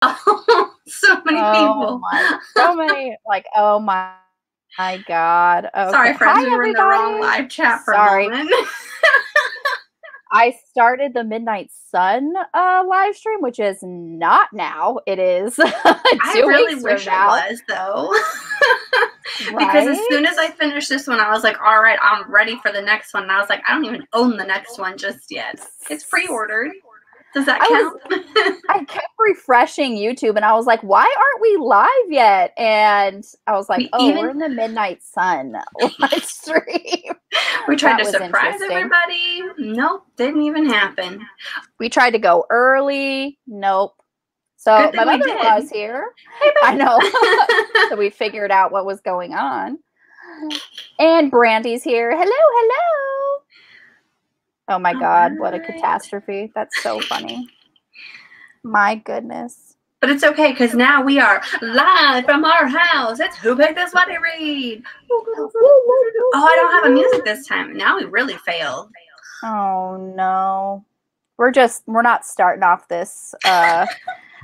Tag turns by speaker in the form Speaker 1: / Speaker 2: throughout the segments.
Speaker 1: Oh, so many people.
Speaker 2: So many. Like, oh my God. Okay.
Speaker 1: Sorry, friends. We were in the wrong live chat for a moment.
Speaker 2: I started the Midnight Sun live stream, which is not now. It is 2
Speaker 1: I really
Speaker 2: weeks
Speaker 1: wish
Speaker 2: from now.
Speaker 1: it was, though. Because as soon as I finished this one, I was like, all right, I'm ready for the next one. And I was like, I don't even own the next one just yet. It's pre-ordered. Does that count?
Speaker 2: I kept refreshing YouTube, and I was like, why aren't we live yet? And I was like, we're in the Midnight Sun live stream.
Speaker 1: We tried to surprise everybody. Nope, didn't even happen.
Speaker 2: We tried to go early. Nope. So my mother-in-law's here.
Speaker 1: Hey,
Speaker 2: I know. So we figured out what was going on. And Brandy's here. Hello, hello. Oh my God, what a catastrophe. That's so funny. My goodness.
Speaker 1: But it's okay, because now we are live from our house. It's Who Picked This Buddy Read. Oh, I don't have a music this time. Now we really failed.
Speaker 2: Oh no. We're not starting off this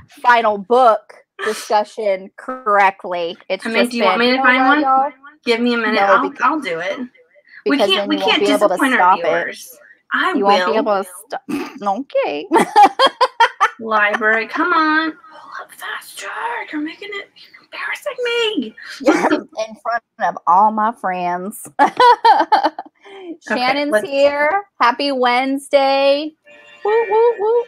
Speaker 2: final book discussion correctly. It's
Speaker 1: do you want me to find one? Y'all? Give me a minute.
Speaker 2: No,
Speaker 1: I'll do it. We can't disappoint our viewers.
Speaker 2: You won't be able to stop. Okay.
Speaker 1: Library, come on. Pull up faster. You're embarrassing me.
Speaker 2: You're in front of all my friends. Shannon's here. Happy Wednesday. Woo, woo, woo.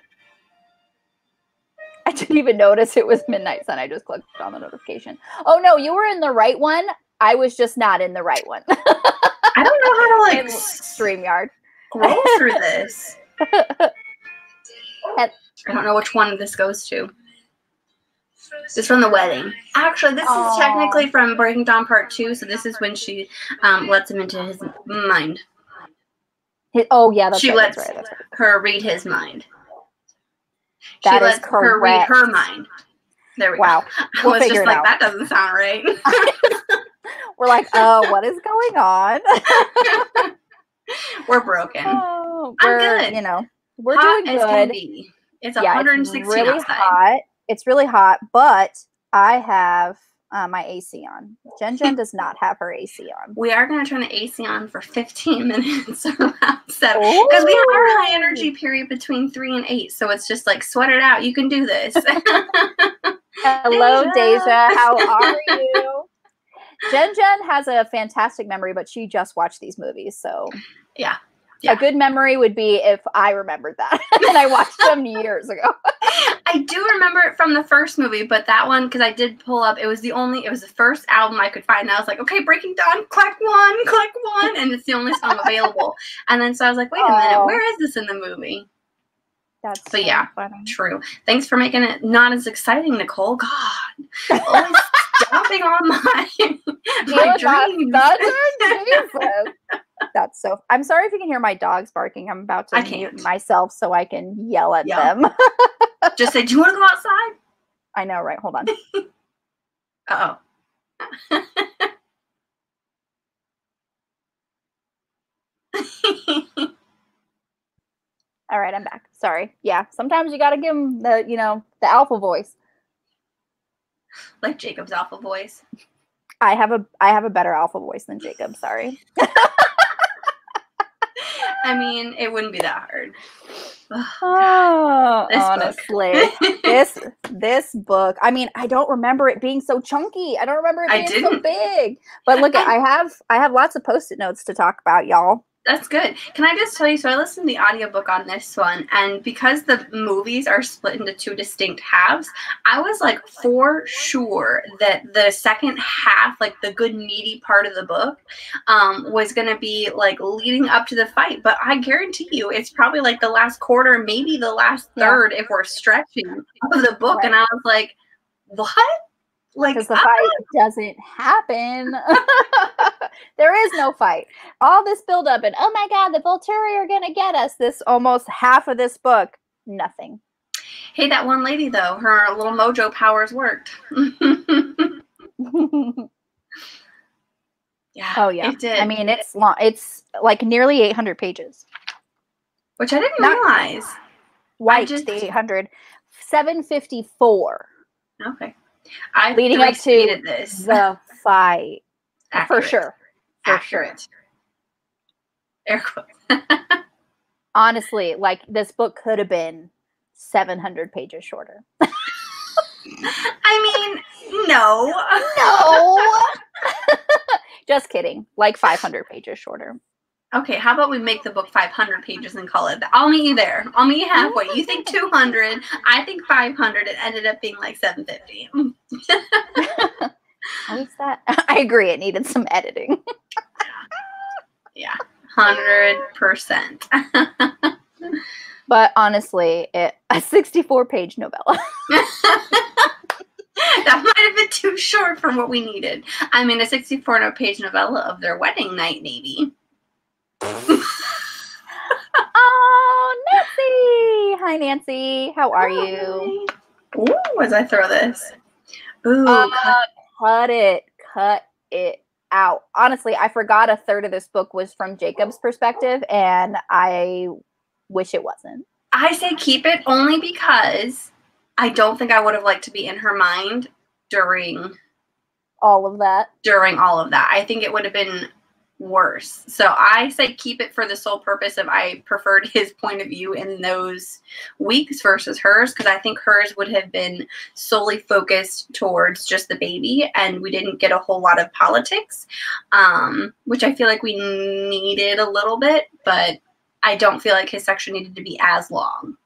Speaker 2: I didn't even notice it was Midnight Sun. I just clicked on the notification. Oh, no, you were in the right one. I was just not in the right one.
Speaker 1: I don't know how to,
Speaker 2: StreamYard.
Speaker 1: Scroll through this. I don't know which one this goes to. This is from the wedding. Actually, this is technically from Breaking Dawn Part 2, so this is when she lets him into his mind.
Speaker 2: That's
Speaker 1: she
Speaker 2: right.
Speaker 1: That's her read his mind.
Speaker 2: That
Speaker 1: she
Speaker 2: is
Speaker 1: lets her read her mind. There we go.
Speaker 2: Wow.
Speaker 1: I was just like, that doesn't sound right.
Speaker 2: We're like, oh, what is going on?
Speaker 1: We're broken.
Speaker 2: I'm
Speaker 1: good.
Speaker 2: We're
Speaker 1: hot
Speaker 2: doing good.
Speaker 1: It's 116
Speaker 2: it's really
Speaker 1: outside.
Speaker 2: Hot. It's really hot, but I have my AC on. Jen does not have her AC on.
Speaker 1: We are going to turn the AC on for 15 minutes around 7 because we have our high energy period between 3 and 8. So it's just like, sweat it out. You can do this.
Speaker 2: Hello, Deja. How are you? Jen has a fantastic memory, but she just watched these movies. So
Speaker 1: yeah.
Speaker 2: A good memory would be if I remembered that. And I watched them years ago.
Speaker 1: I do remember it from the first movie, but that one, because I did pull up, it was the first album I could find. And I was like, okay, Breaking Dawn, click one. And it's the only song available. And then so I was like, wait a minute, where is this in the movie?
Speaker 2: That's so funny.
Speaker 1: True. Thanks for making it not as exciting, Nicole. God. Always stopping on my dreams.
Speaker 2: Jesus. That's so. I'm sorry if you can hear my dogs barking. I'm about to mute myself so I can yell at them.
Speaker 1: Just say, do you want to go outside?
Speaker 2: I know, right? Hold on.
Speaker 1: Uh-oh.
Speaker 2: All right, I'm back. Sorry. Yeah, sometimes you got to give them the alpha voice.
Speaker 1: Like Jacob's alpha voice.
Speaker 2: I have a better alpha voice than Jacob. Sorry.
Speaker 1: I mean, it wouldn't be that hard.
Speaker 2: Honestly, this book. I mean, I don't remember it being so chunky. I don't remember it being so big. But look, I have lots of Post-it notes to talk about, y'all.
Speaker 1: That's good. Can I just tell you, so I listened to the audiobook on this one, and because the movies are split into 2 distinct halves, I was like for sure that the second half, like the good meaty part of the book, was going to be like leading up to the fight. But I guarantee you it's probably like the last quarter, maybe the last third if we're stretching of the book. Right. And I was like, what? Like,
Speaker 2: because the fight doesn't happen. There is no fight. All this buildup and, oh my God, the Volturi are going to get us. This almost half of this book, nothing.
Speaker 1: Hey, that one lady, though, her little mojo powers worked. Yeah.
Speaker 2: Oh, yeah.
Speaker 1: It did.
Speaker 2: I mean, it's long. It's like nearly 800 pages.
Speaker 1: Which I didn't realize.
Speaker 2: White, the 800. 754.
Speaker 1: Okay. I
Speaker 2: leading up to
Speaker 1: this.
Speaker 2: the fight.
Speaker 1: Accurate.
Speaker 2: For sure. For
Speaker 1: Accurate. Sure. Air quotes.
Speaker 2: Honestly, like, this book could have been 700 pages shorter.
Speaker 1: I mean, no.
Speaker 2: No. Just kidding. Like 500 pages shorter.
Speaker 1: Okay, how about we make the book 500 pages and call it that? I'll meet you there. I'll meet you halfway. You think 200, I think 500. It ended up being like 750.
Speaker 2: At least that. I agree. It needed some editing.
Speaker 1: Yeah, 100%.
Speaker 2: But honestly, a 64-page novella.
Speaker 1: That might have been too short for what we needed. I mean, a 64-page novella of their wedding night, maybe.
Speaker 2: Oh, Nancy! Hi, Nancy. How are you?
Speaker 1: Ooh, as I throw this. Ooh,
Speaker 2: cut it out. Honestly, I forgot a third of this book was from Jacob's perspective, and I wish it wasn't.
Speaker 1: I say keep it only because I don't think I would have liked to be in her mind during
Speaker 2: all of that.
Speaker 1: I think it would have been worse. So I say keep it for the sole purpose of I preferred his point of view in those weeks versus hers, because I think hers would have been solely focused towards just the baby, and we didn't get a whole lot of politics, which I feel like we needed a little bit, but I don't feel like his section needed to be as long.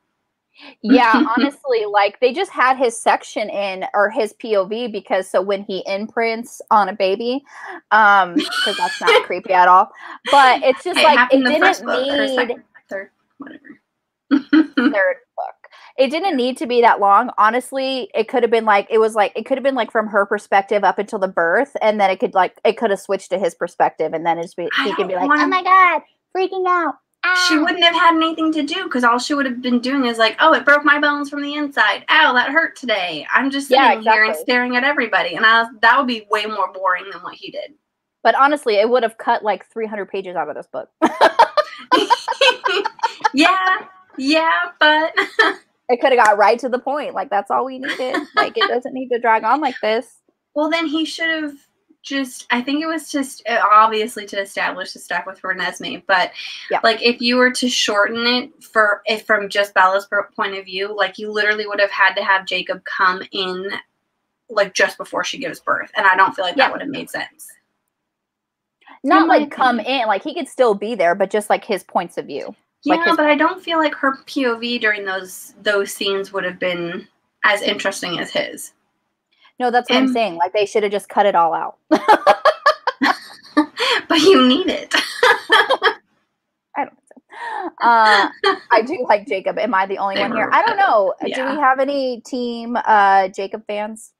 Speaker 2: Yeah, honestly, like, they just had his section in, or his POV, because so when he imprints on a baby, because that's not creepy at all, but it's just like, it didn't need
Speaker 1: third, whatever.
Speaker 2: Third book. It didn't need to be that long. Honestly, it could have been like, it could have been like from her perspective up until the birth, and then it could have switched to his perspective, and then he could be like, oh my God, freaking out.
Speaker 1: She wouldn't have had anything to do, because all she would have been doing is like, oh, it broke my bones from the inside. Ow, that hurt today. I'm just sitting here and staring at everybody. And that would be way more boring than what he did.
Speaker 2: But honestly, it would have cut like 300 pages out of this book.
Speaker 1: Yeah, but
Speaker 2: it could have got right to the point. Like, that's all we needed. Like, it doesn't need to drag on like this.
Speaker 1: Well, then he should have I think it was just obviously to establish the stuff with Renesmee, but like, if you were to shorten it from just Bella's point of view, like, you literally would have had to have Jacob come in like just before she gives birth, and I don't feel like that would have made sense.
Speaker 2: Not like come in, like, he could still be there, but just like his points of view.
Speaker 1: Yeah, but I don't feel like her POV during those scenes would have been as interesting as his.
Speaker 2: No, that's what I'm saying. Like, they should have just cut it all out.
Speaker 1: But you need it.
Speaker 2: I don't think so. I do like Jacob. Am I the only one here? I don't know. Yeah. Do we have any team Jacob fans?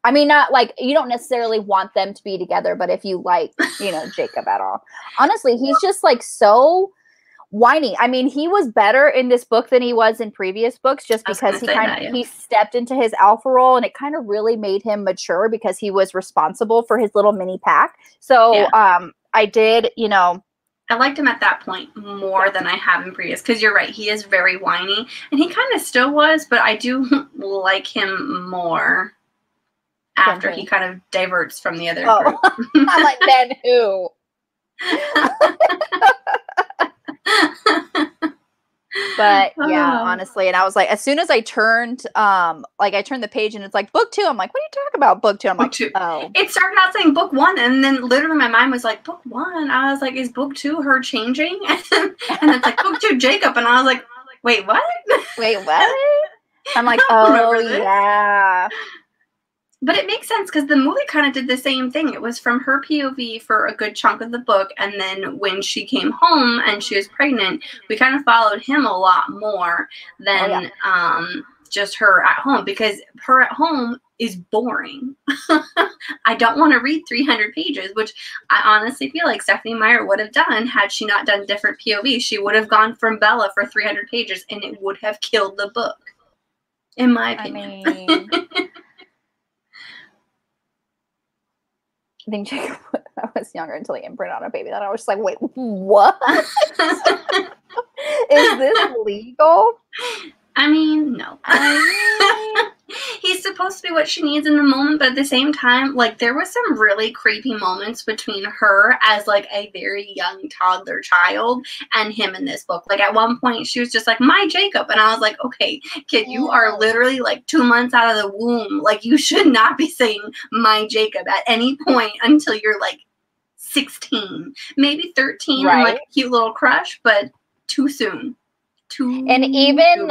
Speaker 2: I mean, not like, you don't necessarily want them to be together, but if you like, Jacob at all. Honestly, he's just like so whiny. I mean, he was better in this book than he was in previous books, just because he stepped into his alpha role, and it kind of really made him mature because he was responsible for his little mini pack. So I did,
Speaker 1: I liked him at that point more than I have in previous, because you're right, he is very whiny, and he kind of still was, but I do like him more after he kind of diverts from the other group.
Speaker 2: I'm like, then who? But yeah, honestly, and I was like, as soon as I turned, I turned the page and it's like book 2. I'm like, what are you talking about, book 2? I'm like, oh.
Speaker 1: It started out saying book 1, and then literally my mind was like, book 1. I was like, is book 2 her changing? And it's like book 2 Jacob, and I was like, wait, what?
Speaker 2: Wait, what? I'm like, oh yeah.
Speaker 1: But it makes sense, because the movie kind of did the same thing. It was from her POV for a good chunk of the book, and then when she came home and she was pregnant, we kind of followed him a lot more than just her at home, because her at home is boring. I don't want to read 300 pages, which I honestly feel like Stephenie Meyer would have done had she not done different POVs. She would have gone from Bella for 300 pages, and it would have killed the book, in my opinion.
Speaker 2: I mean, I think Jacob, I was younger until he imprinted on a baby. Then I was just like, wait, what? Is this legal?
Speaker 1: I mean, no.
Speaker 2: I mean,
Speaker 1: he he's supposed to be what she needs in the moment, but at the same time, like, there was some really creepy moments between her as, like, a very young toddler child and him in this book. Like, at one point, she was just like, my Jacob. And I was like, okay, kid, you are literally, like, 2 months out of the womb. Like, you should not be saying my Jacob at any point until you're, like, 16. Maybe 13 and, like, a cute little crush, but too soon.
Speaker 2: And even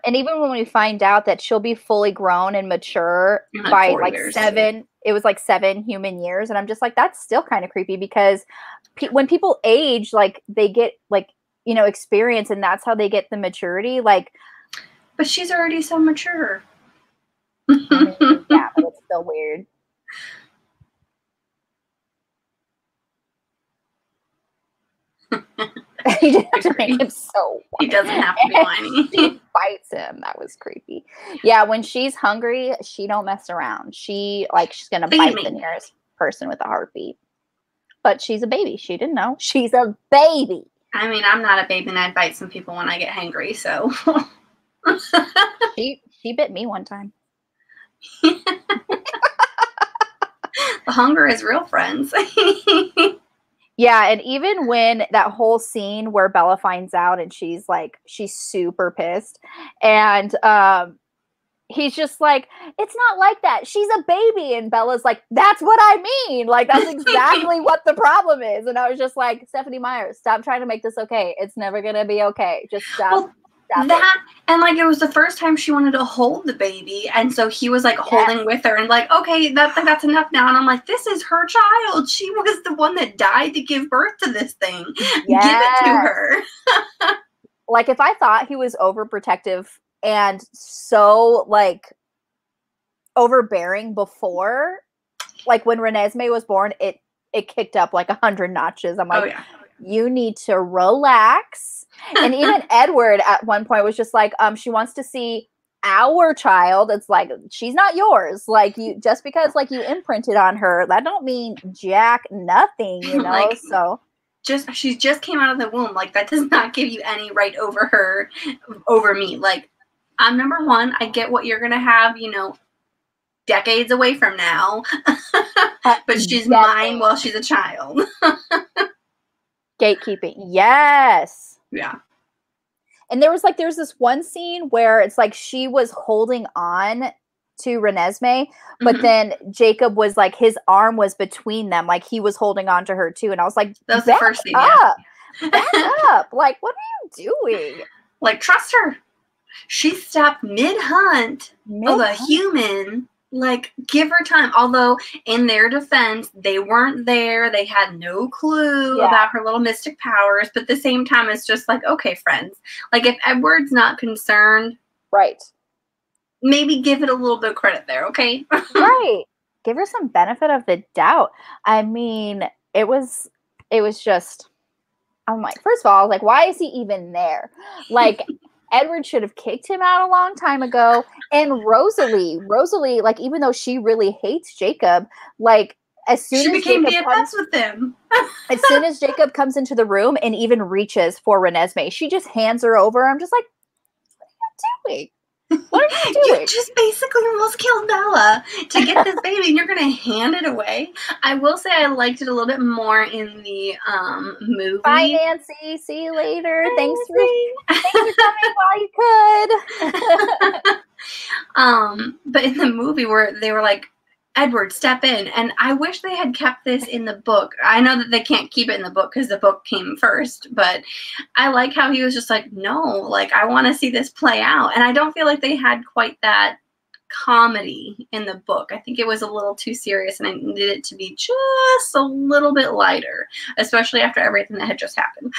Speaker 2: when we find out that she'll be fully grown and mature by like years. 7 human years, and I'm just like, that's still kind of creepy, because when people age, like, they get, like, you know, experience, and that's how they get the maturity. Like,
Speaker 1: but she's already so mature.
Speaker 2: I mean, yeah, but it's still weird. He didn't have to make him so whiny.
Speaker 1: He doesn't have to be whiny.
Speaker 2: She bites him. That was creepy. Yeah, when she's hungry, she don't mess around. She's gonna bite the nearest person with a heartbeat. But she's a baby. She didn't know. She's a baby.
Speaker 1: I mean, I'm not a baby, and I'd bite some people when I get hangry, so.
Speaker 2: She bit me one time.
Speaker 1: The hunger is real, friends.
Speaker 2: Yeah, and even when that whole scene where Bella finds out and she's super pissed, and he's just like, it's not like that. She's a baby. And Bella's like, that's what I mean. Like, that's exactly what the problem is. And I was just like, Stephenie Meyer, stop trying to make this okay. It's never going to be okay. Just stop.
Speaker 1: Well, and like, it was the first time she wanted to hold the baby, and so he was like holding with her and like, okay, that's enough now. And I'm like, this is her child. She was the one that died to give birth to this thing. Yes. Give it to her.
Speaker 2: Like, if I thought he was overprotective and so like overbearing before, like when Renesmee was born, it kicked up like 100 notches. I'm like, you need to relax. And even Edward at one point was just like, she wants to see our child. It's like, she's not yours. Like, you, just because like you imprinted on her, that don't mean jack nothing, you know? Like, so
Speaker 1: she just came out of the womb. Like, that does not give you any right over her, over me. Like, I'm number one. I get what you're going to have, you know, decades away from now, but she's mine while she's a child.
Speaker 2: Gatekeeping. Yes.
Speaker 1: Yeah.
Speaker 2: And there was this one scene where it's like she was holding on to Renesmee, but then Jacob was like, his arm was between them. Like, he was holding on to her too. And I was like,
Speaker 1: that was the first scene. Back
Speaker 2: up. Like, what are you doing?
Speaker 1: Like, trust her. She stopped mid-hunt of a human. Like, give her time. Although, in their defense, they weren't there. They had no clue about her little mystic powers. But at the same time, it's just like, okay, friends. Like, if Edward's not concerned,
Speaker 2: right,
Speaker 1: maybe give it a little bit of credit there, okay?
Speaker 2: Right. Give her some benefit of the doubt. I mean, it was just, I'm like, first of all, I was like, why is he even there? Like, Edward should have kicked him out a long time ago. And Rosalie, like, even though she really hates Jacob, like, as soon
Speaker 1: she
Speaker 2: as
Speaker 1: became
Speaker 2: Jacob
Speaker 1: BFFs with him.
Speaker 2: As soon as Jacob comes into the room and even reaches for Renesmee, she just hands her over. I'm just like, what are you doing? What are you doing?
Speaker 1: You just basically almost killed Bella to get this baby, and you're going to hand it away. I will say I liked it a little bit more in the movie.
Speaker 2: Bye, Nancy. See you later. Bye, thanks for coming while you could.
Speaker 1: But in the movie where they were like, Edward, step in. And I wish they had kept this in the book. I know that they can't keep it in the book because the book came first, but I like how he was just like, no, like, I want to see this play out. And I don't feel like they had quite that comedy in the book. I think it was a little too serious, and I needed it to be just a little bit lighter, especially after everything that had just happened.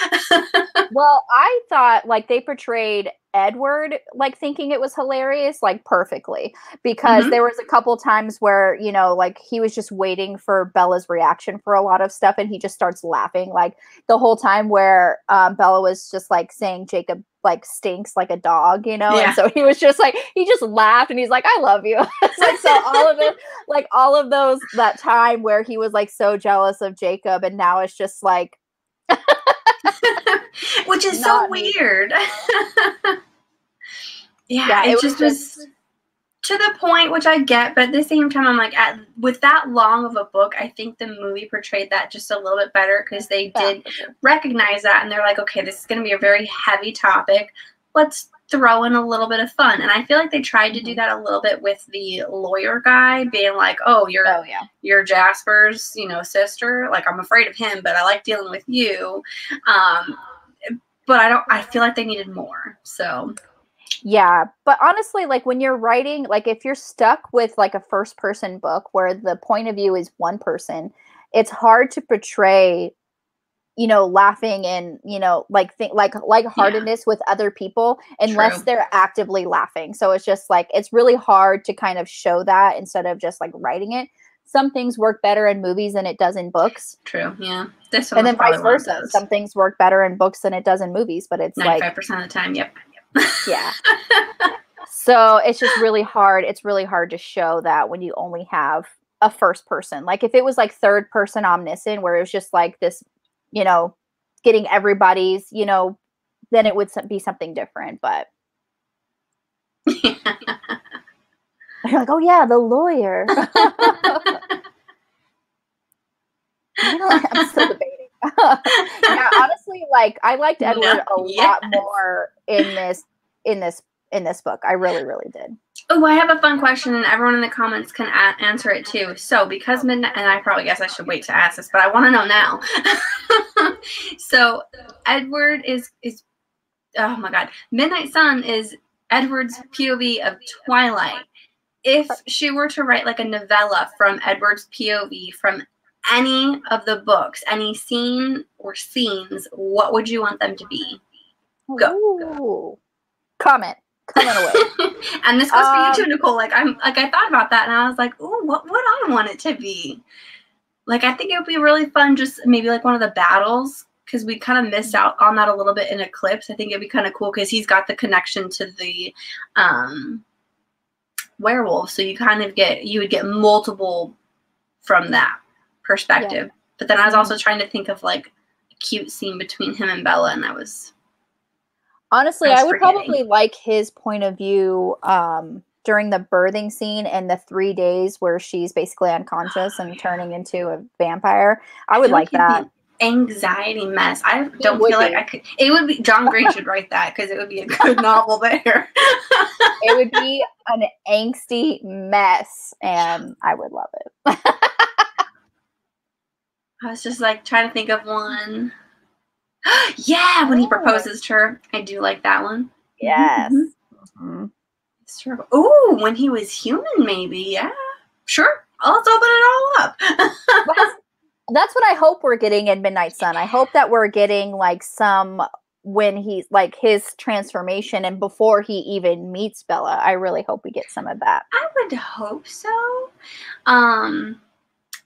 Speaker 2: Well, I thought like they portrayed Edward like thinking it was hilarious, like perfectly, because there was a couple times where, you know, like he was just waiting for Bella's reaction for a lot of stuff, and he just starts laughing like the whole time where Bella was just like saying Jacob like stinks like a dog, you know. And so he was just like, he just laughed and he's like, I love you. Like, so all of it, like all of those, that time where he was like so jealous of Jacob, and now it's just like
Speaker 1: which is so weird. Yeah, it just was to the point, which I get, but at the same time, I'm like, with that long of a book, I think the movie portrayed that just a little bit better because they did recognize that, and they're like, okay, this is going to be a very heavy topic. Let's throw in a little bit of fun. And I feel like they tried to do that a little bit with the lawyer guy being like, oh, you're Jasper's, you know, sister. Like, I'm afraid of him, but I like dealing with you. But I feel like they needed more. So
Speaker 2: yeah, but honestly, like when you're writing, like if you're stuck with like a first person book where the point of view is one person, it's hard to portray, you know, laughing and, you know, like heartedness with other people unless they're actively laughing. So it's just like, it's really hard to kind of show that instead of just like writing it. Some things work better in movies than it does in books.
Speaker 1: True. Yeah. This one
Speaker 2: and then vice versa. Some things work better in books than it does in movies, but it's 95%
Speaker 1: like 95% of the time. Yep.
Speaker 2: Yeah. So it's just really hard. It's really hard to show that when you only have a first person. Like if it was like third person omniscient, where it was just like this, you know, getting everybody's, you know, then it would be something different. But you're like, oh yeah, the lawyer. I'm still debating. Yeah, honestly, like I liked Edward a lot more in this book. I really, really did.
Speaker 1: Oh, I have a fun question, and everyone in the comments can answer it too. So, because Midnight, and I probably guess I should wait to ask this, but I want to know now. So, Edward is oh my God, Midnight Sun is Edward's POV of Twilight. If she were to write like a novella from Edward's POV from any of the books, any scene or scenes, what would you want them to be? Go.
Speaker 2: Comment away.
Speaker 1: And this goes for you too, Nicole. Like I thought about that, and I was like, "Ooh, what would I want it to be?" Like I think it would be really fun, just maybe like one of the battles, because we kind of missed out on that a little bit in Eclipse. I think it'd be kind of cool because he's got the connection to the werewolf, so you would get multiple from that perspective. Yeah. But then I was also trying to think of like a cute scene between him and Bella, and
Speaker 2: honestly, I would probably like his point of view during the birthing scene and the 3 days where she's basically unconscious and turning into a vampire. I would like that.
Speaker 1: Anxiety mess. I don't feel like I could. It would be John Green should write that because it would be a good novel there.
Speaker 2: It would be an angsty mess, and I would love it.
Speaker 1: I was just like trying to think of one. Yeah, when he proposes to her. I do like that one.
Speaker 2: Yes.
Speaker 1: Mm-hmm. Oh, when he was human, maybe. Yeah. Sure. Let's open it all up.
Speaker 2: That's what I hope we're getting in Midnight Sun. I hope that we're getting like some when he's like his transformation and before he even meets Bella. I really hope we get some of that.
Speaker 1: I would hope so.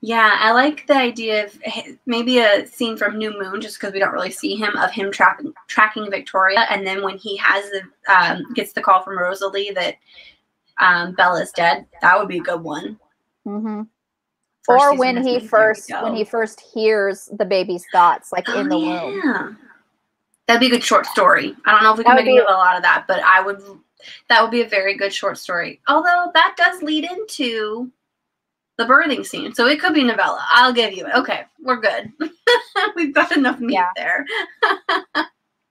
Speaker 1: Yeah, I like the idea of maybe a scene from New Moon, just because we don't really see him, of him tracking Victoria, and then when he has gets the call from Rosalie that Bella's dead, that would be a good one.
Speaker 2: Mm-hmm. Or when he first hears the baby's thoughts, like in the womb.
Speaker 1: That'd be a good short story. I don't know if we can make a lot of that, but that would be a very good short story. Although that does lead into the birthing scene, so it could be novella. I'll give you it. Okay, we're good. We've got enough meat there.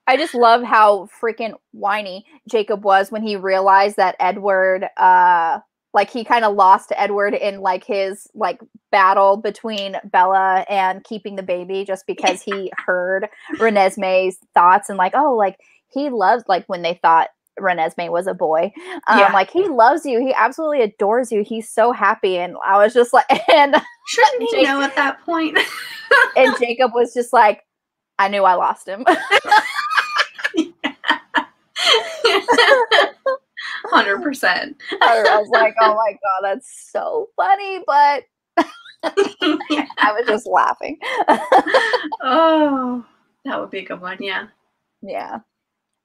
Speaker 2: I just love how freaking whiny Jacob was when he realized that Edward, like he kind of lost Edward in like his like battle between Bella and keeping the baby, just because he heard Renesmee's thoughts and like, oh, like he loves, like when they thought Renesmee was a boy, like he loves you, he absolutely adores you, he's so happy. And I was just like, and
Speaker 1: shouldn't he know at that point?
Speaker 2: And Jacob was just like, I knew I lost him.
Speaker 1: 100%.
Speaker 2: I was like, oh my God, that's so funny, but I was just laughing.
Speaker 1: Oh, that would be a good one.
Speaker 2: Yeah.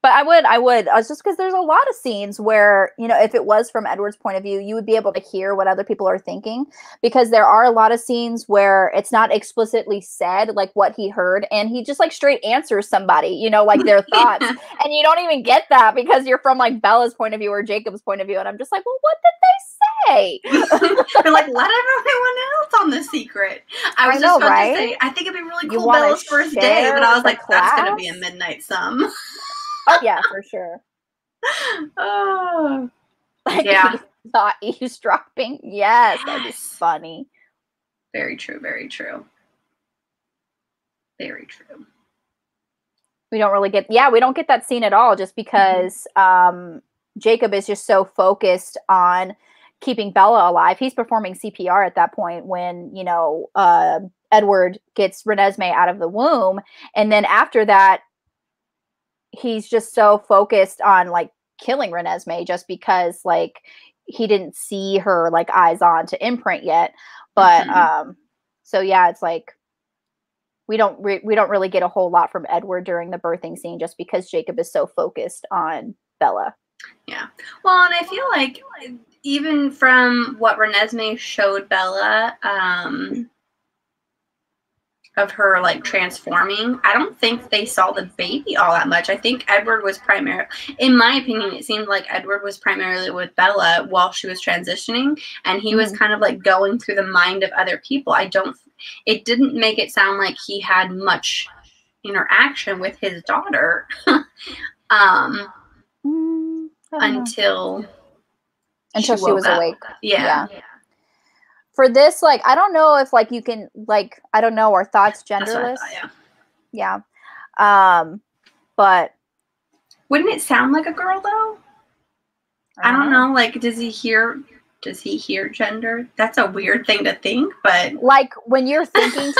Speaker 2: But I would just because there's a lot of scenes where, you know, if it was from Edward's point of view, you would be able to hear what other people are thinking, because there are a lot of scenes where it's not explicitly said, like what he heard, and he just like straight answers somebody, you know, like their thoughts. And you don't even get that because you're from like Bella's point of view or Jacob's point of view. And I'm just like, well, what did they okay.
Speaker 1: They're like, let everyone else on the secret. I was just about to say, I think it'd be really cool Bella's first day, but I was like, that's going to be a midnight sum.
Speaker 2: Oh, yeah, for sure.
Speaker 1: Oh.
Speaker 2: Like, yeah. Not eavesdropping. Yes, that'd be funny.
Speaker 1: Very true, very true. Very true.
Speaker 2: We don't really get, we don't get that scene at all just because Jacob is just so focused on keeping Bella alive. He's performing CPR at that point when, you know, Edward gets Renesmee out of the womb. And then after that, he's just so focused on like killing Renesmee just because like he didn't see her like eyes on to imprint yet. But so yeah, it's like we don't really get a whole lot from Edward during the birthing scene just because Jacob is so focused on Bella.
Speaker 1: Yeah. Well, and I feel like even from what Renesmee showed Bella, of her like transforming, I don't think they saw the baby all that much. I think Edward was in my opinion, it seemed like Edward was primarily with Bella while she was transitioning, and he was kind of like going through the mind of other people. It didn't make it sound like he had much interaction with his daughter until
Speaker 2: she was awake.
Speaker 1: Yeah.
Speaker 2: For this, like, I don't know if, like, you can, like, I don't know, are thoughts genderless? Yeah. But.
Speaker 1: Wouldn't it sound like a girl, though? I don't know. Like, does he hear gender? That's a weird thing to think, but.
Speaker 2: Like, when you're thinking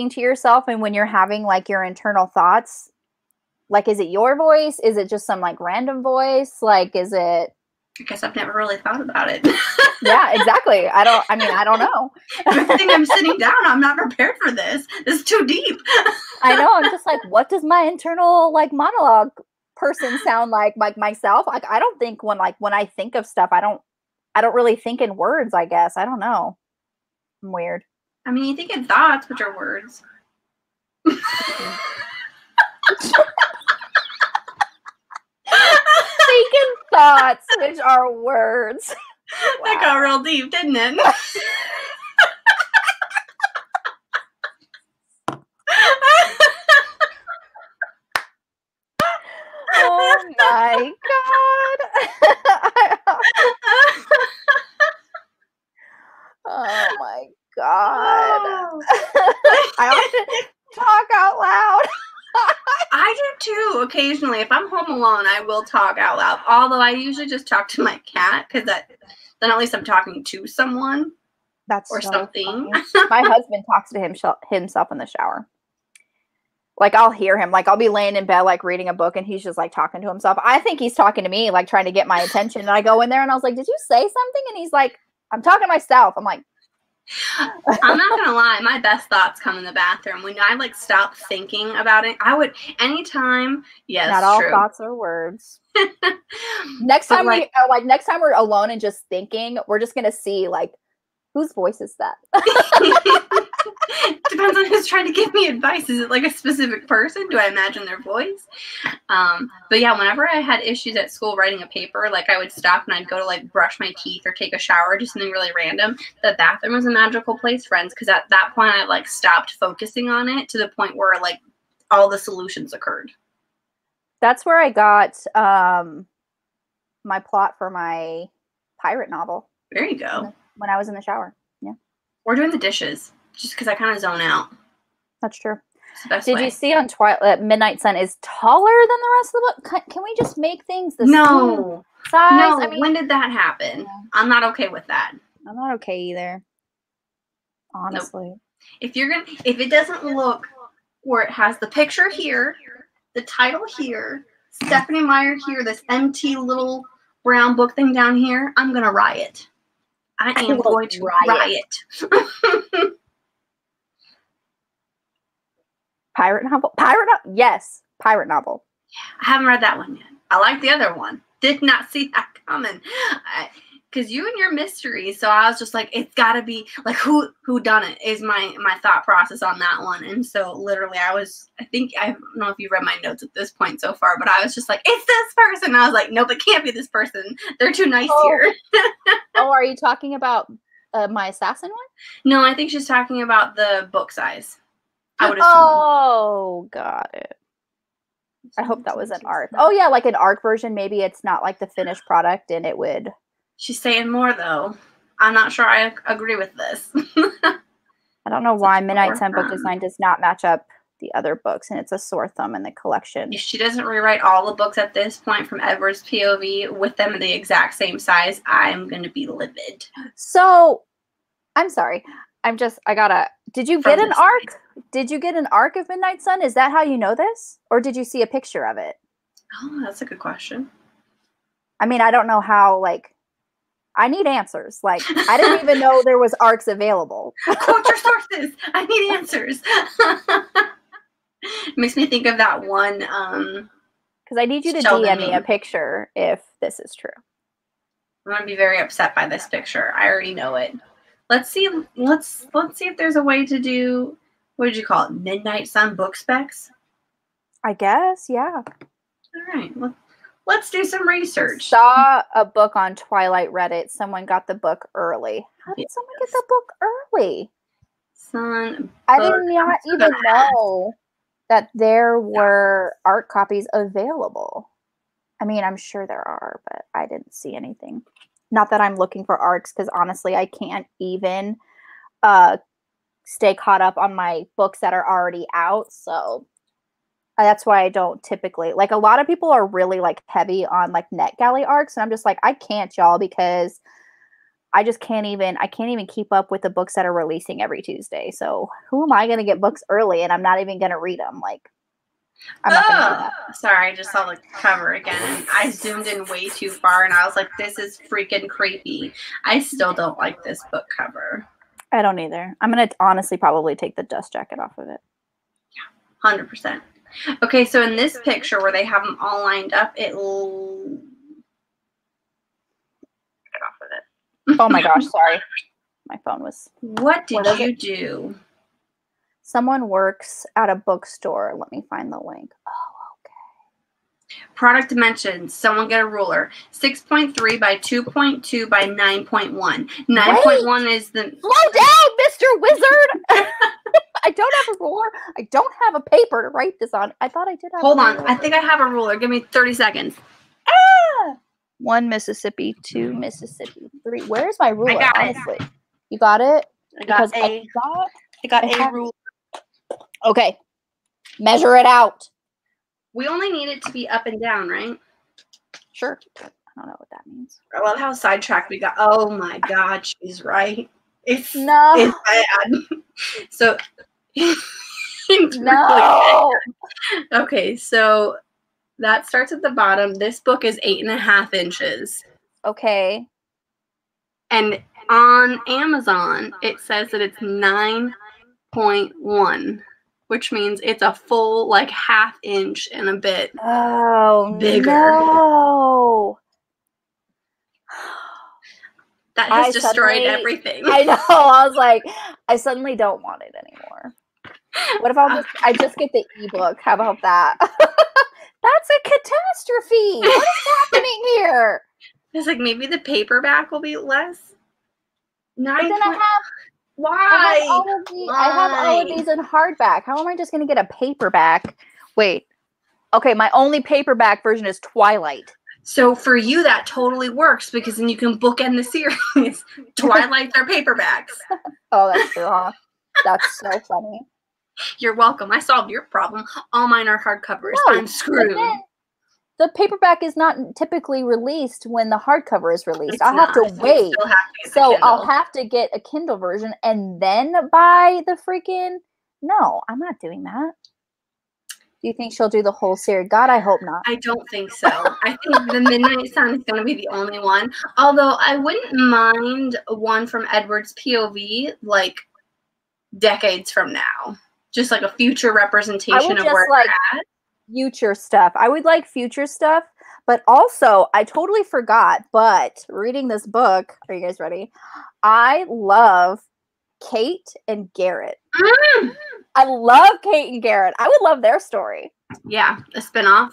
Speaker 2: to yourself and when you're having, like, your internal thoughts, like, is it your voice? Is it just some, like, random voice? Like, is it.
Speaker 1: I guess I've never really thought about it.
Speaker 2: Yeah, exactly. I don't know.
Speaker 1: Everything I'm sitting down, I'm not prepared for this. This is too deep.
Speaker 2: I know. I'm just like, what does my internal like monologue person sound like myself? Like, I don't think when I think of stuff, I don't really think in words, I guess. I don't know. I'm weird.
Speaker 1: I mean, you think in thoughts, which are words.
Speaker 2: Thinking thoughts, which are words.
Speaker 1: Wow. That got real deep, didn't it?
Speaker 2: Oh my god. Oh my god. I often talk out loud.
Speaker 1: I do too, occasionally. If I'm home alone, I will talk out loud. Although I usually just talk to my cat, because then at least I'm talking to someone.
Speaker 2: That's
Speaker 1: or
Speaker 2: so
Speaker 1: something.
Speaker 2: My husband talks to himself in the shower. Like, I'll hear him. Like, I'll be laying in bed, like, reading a book, and he's just, like, talking to himself. I think he's talking to me, like, trying to get my attention. And I go in there, and I was like, did you say something? And he's like, I'm talking to myself. I'm like,
Speaker 1: I'm not gonna lie, my best thoughts come in the bathroom. When I like stop thinking about it, I would anytime. Yes,
Speaker 2: not all
Speaker 1: true.
Speaker 2: thoughts are words. Next time we're alone and just thinking, we're just gonna see like whose voice is that.
Speaker 1: Depends on who's trying to give me advice. Is it like a specific person? Do I imagine their voice? But yeah, whenever I had issues at school writing a paper, like I would stop and I'd go to like brush my teeth or take a shower, just something really random. The bathroom was a magical place, friends, because at that point I like stopped focusing on it to the point where like all the solutions occurred.
Speaker 2: That's where I got my plot for my pirate novel.
Speaker 1: There you go.
Speaker 2: When I was in the shower. Yeah.
Speaker 1: Or doing the dishes. Just because I kind of zone out.
Speaker 2: That's true. Did you see on Twilight, Midnight Sun is taller than the rest of the book? Can we just make things the same size?
Speaker 1: No, I mean, when did that happen? Yeah. I'm not okay with that.
Speaker 2: I'm not okay either. Honestly.
Speaker 1: Nope. If it doesn't look where it has the picture here, the title here, Stephenie Meyer here, this empty little brown book thing down here, I'm going to riot. I am going to riot.
Speaker 2: Pirate novel? Yes. Pirate novel.
Speaker 1: I haven't read that one yet. I like the other one. Did not see that coming. because you and your mystery. So I was just like, it's got to be like who done it is my thought process on that one. And so literally, I don't know if you read my notes at this point so far, but I was just like, it's this person. And I was like, nope, it can't be this person. They're too nice here.
Speaker 2: Oh, are you talking about my assassin one?
Speaker 1: No, I think she's talking about the book size. I would assume.
Speaker 2: Oh, got it. I hope that was an ARC. Oh yeah, like an ARC version. Maybe it's not like the finished product, and it would.
Speaker 1: She's saying more though. I'm not sure I agree with this.
Speaker 2: I don't know why Midnight Sun book design does not match up the other books, and it's a sore thumb in the collection.
Speaker 1: If she doesn't rewrite all the books at this point from Edward's POV with them the exact same size, I'm going to be livid.
Speaker 2: So, I'm sorry. Did you get an ARC? Did you get an ARC of Midnight Sun? Is that how you know this? Or did you see a picture of it?
Speaker 1: Oh, that's a good question.
Speaker 2: I mean, I don't know how, like, I need answers. Like, I didn't even know there was ARCs available.
Speaker 1: Quote your sources. I need answers. Makes me think of that one.
Speaker 2: Because I need you to DM me a picture if this is true.
Speaker 1: I'm going to be very upset by this picture. I already know it. Let's see if there's a way to do, what did you call it? Midnight Sun book specs?
Speaker 2: I guess, yeah.
Speaker 1: All right. Let's do some research.
Speaker 2: Saw a book on Twilight Reddit. Someone got the book early. How did someone get the book early? I did not even know that there were ARC copies available. I mean, I'm sure there are, but I didn't see anything. Not that I'm looking for ARCs, because honestly, I can't even stay caught up on my books that are already out. So that's why I don't typically, like, a lot of people are really like heavy on like NetGalley ARCs, and I'm just like, I can't, y'all, because I can't even keep up with the books that are releasing every Tuesday. So who am I going to get books early and I'm not even going to read them? Like, I'm not going to do that.
Speaker 1: Sorry, I just saw the cover again. And I zoomed in way too far, and I was like, this is freaking creepy. I still don't like this book cover.
Speaker 2: I don't either. I'm going to honestly probably take the dust jacket off of it.
Speaker 1: Yeah, 100%. Okay, so in this picture where they have them all lined up, get off of it.
Speaker 2: Oh my gosh, sorry. My phone was...
Speaker 1: What did you do?
Speaker 2: Someone works at a bookstore. Let me find the link. Oh, okay.
Speaker 1: Product dimensions. Someone get a ruler. 6.3 by 2.2 by 9.1. 9.1 is the...
Speaker 2: Slow down, Mr. Wizard! I don't have a ruler. I don't have a paper to write this on. I thought I did have
Speaker 1: Hold on. I think I have a ruler. Give me 30 seconds.
Speaker 2: 1 Mississippi, 2 Mississippi, 3. Where's my ruler, honestly? You got it?
Speaker 1: I got a ruler.
Speaker 2: Okay. Measure it out.
Speaker 1: We only need it to be up and down, right?
Speaker 2: Sure. I don't know what that means.
Speaker 1: I love how sidetracked we got. Oh my God, she's right. It's bad. So
Speaker 2: no.
Speaker 1: Okay, so that starts at the bottom. This book is 8.5 inches.
Speaker 2: Okay.
Speaker 1: And on Amazon, it says that it's 9.1, which means it's a full like 1/2 inch and a bit bigger.
Speaker 2: No.
Speaker 1: That has destroyed everything.
Speaker 2: I know. I was like, I suddenly don't want it anymore. What if I just get the ebook? How about that? That's a catastrophe. What is happening here?
Speaker 1: It's like maybe the paperback will be less.
Speaker 2: But then
Speaker 1: why?
Speaker 2: I have all of these in hardback. How am I just going to get a paperback? Wait. Okay, my only paperback version is Twilight.
Speaker 1: So for you, that totally works because then you can bookend the series. Twilight's are paperbacks.
Speaker 2: Oh, that's true, huh? That's so funny.
Speaker 1: You're welcome. I solved your problem. All mine are hardcovers. No, I'm screwed.
Speaker 2: The paperback is not typically released when the hardcover is released. I'll have to wait. So I'll have to get a Kindle version and then buy the freaking... No, I'm not doing that. Do you think she'll do the whole series? God, I hope not.
Speaker 1: I don't think so. I think the Midnight Sun is going to be the only one. Although I wouldn't mind one from Edward's POV, like decades from now. Just like a future representation of where
Speaker 2: like
Speaker 1: we're at.
Speaker 2: Future stuff. I would like future stuff, But also, I totally forgot, but reading this book, are you guys ready? I love Kate and Garrett.
Speaker 1: Mm.
Speaker 2: I love Kate and Garrett. I would love their story.
Speaker 1: Yeah, a spinoff.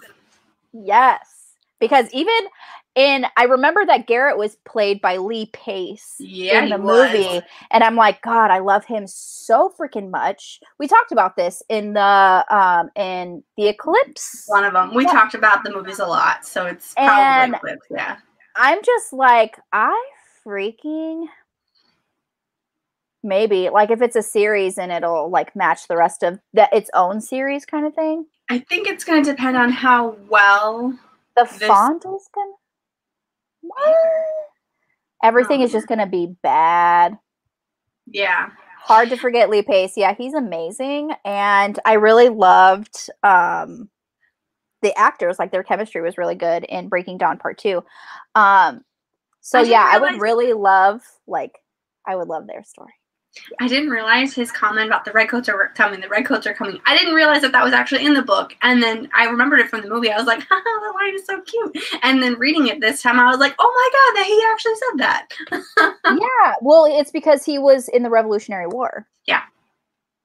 Speaker 2: Yes. Because I remember that Garrett was played by Lee Pace in the movie. And I'm like, God, I love him so freaking much. We talked about this in the Eclipse.
Speaker 1: One of them. We talked about the movies a lot, so it's probably Eclipse, yeah.
Speaker 2: I'm just like, maybe, like, if it's a series and it'll like match the rest of its own series kind of thing.
Speaker 1: I think it's going to depend on how well
Speaker 2: the font is going to... What? Everything is just going to be bad.
Speaker 1: Yeah.
Speaker 2: Hard to forget Lee Pace. Yeah, he's amazing. And I really loved the actors. Like, their chemistry was really good in Breaking Dawn Part 2. So, yeah, I would really love, I would love their story. Yeah.
Speaker 1: I didn't realize his comment about the redcoats are coming. The redcoats are coming. I didn't realize that was actually in the book. And then I remembered it from the movie. I was like, haha, that line is so cute. And then reading it this time, I was like, oh my God, that he actually said that.
Speaker 2: Yeah. Well, it's because he was in the Revolutionary War.
Speaker 1: Yeah.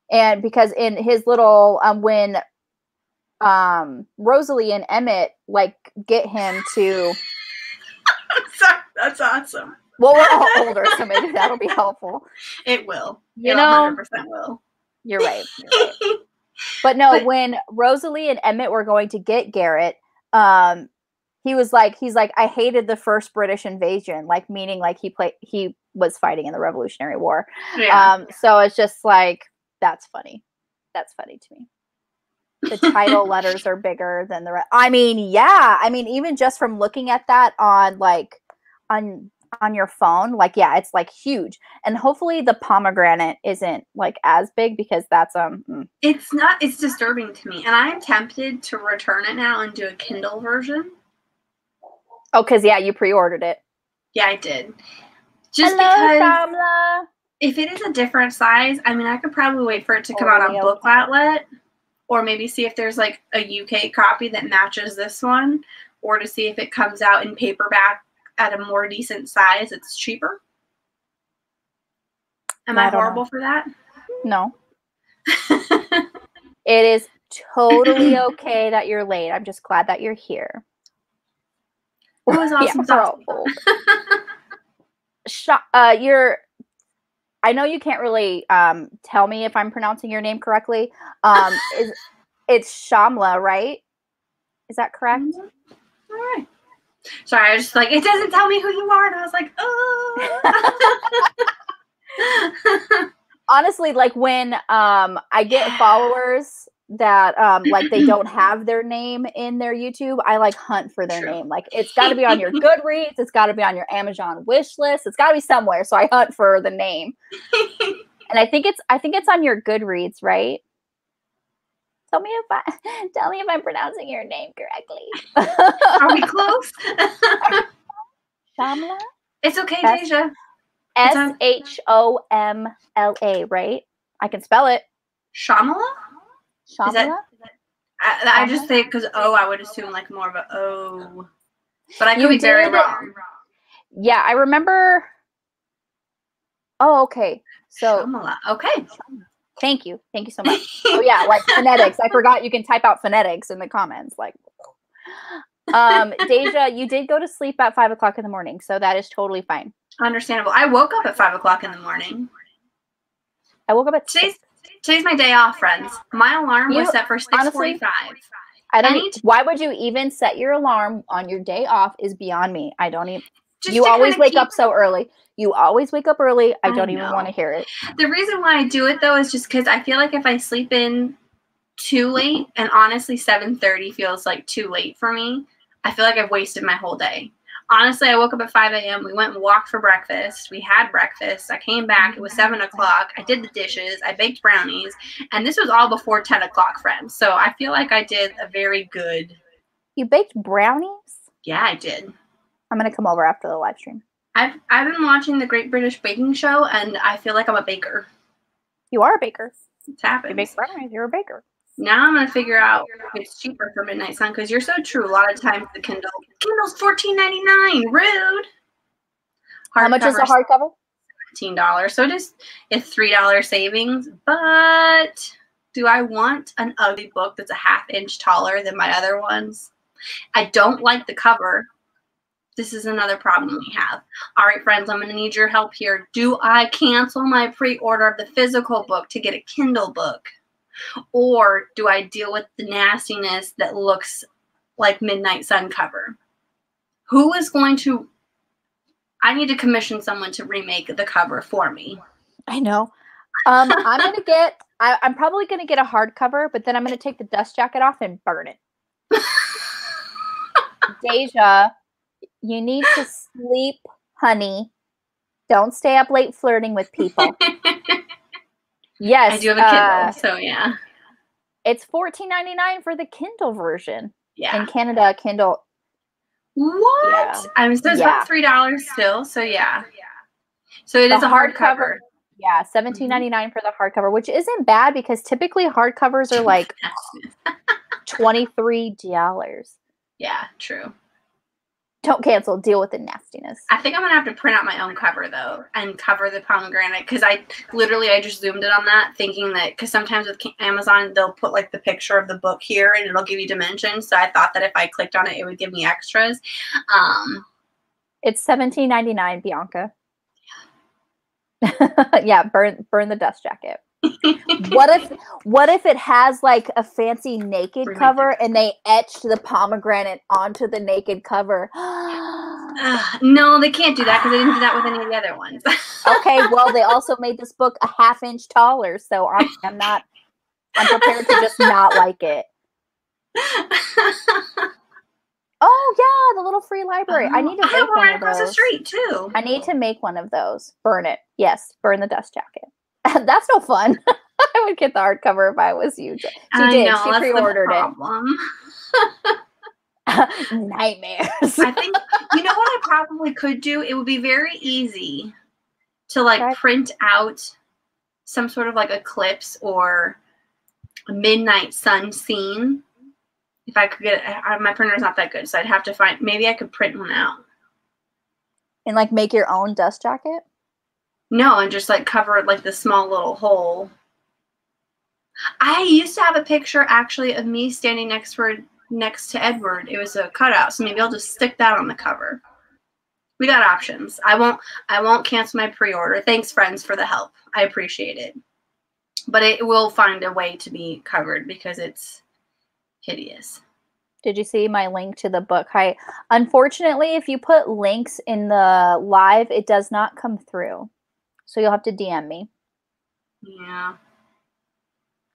Speaker 2: And because in his little, when Rosalie and Emmett, get him to...
Speaker 1: That's awesome.
Speaker 2: Well, we're all older, so maybe that'll be helpful.
Speaker 1: It will.
Speaker 2: You
Speaker 1: know, 100% will.
Speaker 2: You're right. But no, when Rosalie and Emmett were going to get Garrett, he's like, I hated the first British invasion, meaning he was fighting in the Revolutionary War.
Speaker 1: Yeah.
Speaker 2: So it's just like, that's funny. That's funny to me. The title letters are bigger than the rest. I mean, yeah. I mean, even just from looking at that on your phone, it's huge. And hopefully the pomegranate isn't as big, because that's
Speaker 1: it's disturbing to me, and I'm tempted to return it now and do a Kindle version.
Speaker 2: Oh, because you pre-ordered it.
Speaker 1: Yeah, I did. Just
Speaker 2: Hello,
Speaker 1: because
Speaker 2: Shamla.
Speaker 1: If it is a different size, I mean, I could probably wait for it to come out on Book Outlet, or maybe see if there's a UK copy that matches this one, or to see if it comes out in paperback at a more decent size. It's cheaper. Am I horrible for that?
Speaker 2: No. It is totally okay that you're late. I'm just glad that you're here.
Speaker 1: That was awesome.
Speaker 2: I know you can't really tell me if I'm pronouncing your name correctly. It's Shamla, right? Is that correct?
Speaker 1: Mm-hmm. All right. Sorry, I was just it doesn't tell me who you are, and I was like, oh.
Speaker 2: Honestly, when I get followers that they don't have their name in their YouTube, I hunt for their name. It's got to be on your Goodreads, it's got to be on your Amazon wish list, it's got to be somewhere. So I hunt for the name, and I think it's on your Goodreads, right? Tell me if I'm pronouncing your name correctly.
Speaker 1: Are we close?
Speaker 2: Shamla?
Speaker 1: It's okay, Deja.
Speaker 2: Shomla, right? I can spell it.
Speaker 1: Shamla?
Speaker 2: Shamla?
Speaker 1: I just think because I would assume more of a O. But I could be very wrong.
Speaker 2: Yeah, I remember. Oh, okay. So
Speaker 1: Shamla. Okay.
Speaker 2: Thank you so much. Oh yeah, phonetics. I forgot you can type out phonetics in the comments. Deja, you did go to sleep at 5 o'clock in the morning, so that is totally fine.
Speaker 1: Understandable. I woke up at 5 o'clock in the morning.
Speaker 2: I woke up at 6.
Speaker 1: Today's my day off, friends. My alarm was set for 6:45.
Speaker 2: Why would you even set your alarm on your day off is beyond me. I don't even.
Speaker 1: Just
Speaker 2: you always wake up so early. You always wake up early. I don't even want to hear it.
Speaker 1: The reason why I do it, though, is just because I feel like if I sleep in too late, and honestly 7:30 feels too late for me, I feel like I've wasted my whole day. Honestly, I woke up at 5 a.m. We went and walked for breakfast. We had breakfast. I came back. It was 7 o'clock. I did the dishes. I baked brownies. And this was all before 10 o'clock, friends. So I feel like I did a very good...
Speaker 2: You baked brownies?
Speaker 1: Yeah, I did.
Speaker 2: I'm going to come over after the live stream.
Speaker 1: I've been watching the Great British Baking Show, and I feel like I'm a baker.
Speaker 2: You are a baker.
Speaker 1: It's happening.
Speaker 2: You bake brownies. You're a baker.
Speaker 1: Now I'm gonna figure out if it's cheaper for Midnight Sun because you're so true. A lot of times the Kindle's $14.99. Rude.
Speaker 2: How much is the hardcover?
Speaker 1: $15. So it's $3 savings. But do I want an ugly book that's a half-inch taller than my other ones? I don't like the cover. This is another problem we have. All right, friends, I'm going to need your help here. Do I cancel my pre-order of the physical book to get a Kindle book? Or do I deal with the nastiness that looks like Midnight Sun cover? Who is going to... I need to commission someone to remake the cover for me.
Speaker 2: I know. I'm probably going to get a hardcover, but then I'm going to take the dust jacket off and burn it. Deja, you need to sleep, honey. Don't stay up late flirting with people. Yes.
Speaker 1: I do have a Kindle, so yeah.
Speaker 2: It's $14.99 for the Kindle version.
Speaker 1: Yeah.
Speaker 2: In Canada, Kindle.
Speaker 1: What? Yeah. So it's about $3 still, so yeah. So it is a hardcover.
Speaker 2: Yeah, $17.99 for the hardcover, which isn't bad because typically hardcovers are like $23.
Speaker 1: Yeah, true.
Speaker 2: Don't cancel. Deal with the nastiness.
Speaker 1: I think I'm going to have to print out my own cover, though, and cover the pomegranate, because I just zoomed in on that, thinking that, because sometimes with Amazon, they'll put, like, the picture of the book here, and it'll give you dimensions, so I thought that if I clicked on it, it would give me extras.
Speaker 2: It's $17.99, Bianca. Yeah, burn the dust jacket. What if it has like a fancy naked cover and they etched the pomegranate onto the naked cover?
Speaker 1: No, they can't do that because they didn't do that with any of the other ones.
Speaker 2: Okay, well, they also made this book a half-inch taller, so I'm prepared to just not like it. Oh yeah, the little free library. I need to make one of those.
Speaker 1: Across the street too.
Speaker 2: I need to make one of those. Burn it. Yes, burn the dust jacket. That's no fun. I would get the hardcover if I was you. She pre-ordered it. Nightmares.
Speaker 1: I think, you know what I probably could do? It would be very easy to like print out some sort of like eclipse or a midnight sun scene. If I could get it, my printer's not that good, so I'd have to find, maybe I could print one out.
Speaker 2: And like make your own dust jacket?
Speaker 1: No, and just like cover it like the small little hole. I used to have a picture actually of me standing next to Edward. It was a cutout, so maybe I'll just stick that on the cover. We got options. I won't cancel my pre-order. Thanks, friends, for the help. I appreciate it. But it will find a way to be covered because it's hideous.
Speaker 2: Did you see my link to the book? Unfortunately, if you put links in the live, it does not come through. So you'll have to DM me.
Speaker 1: Yeah.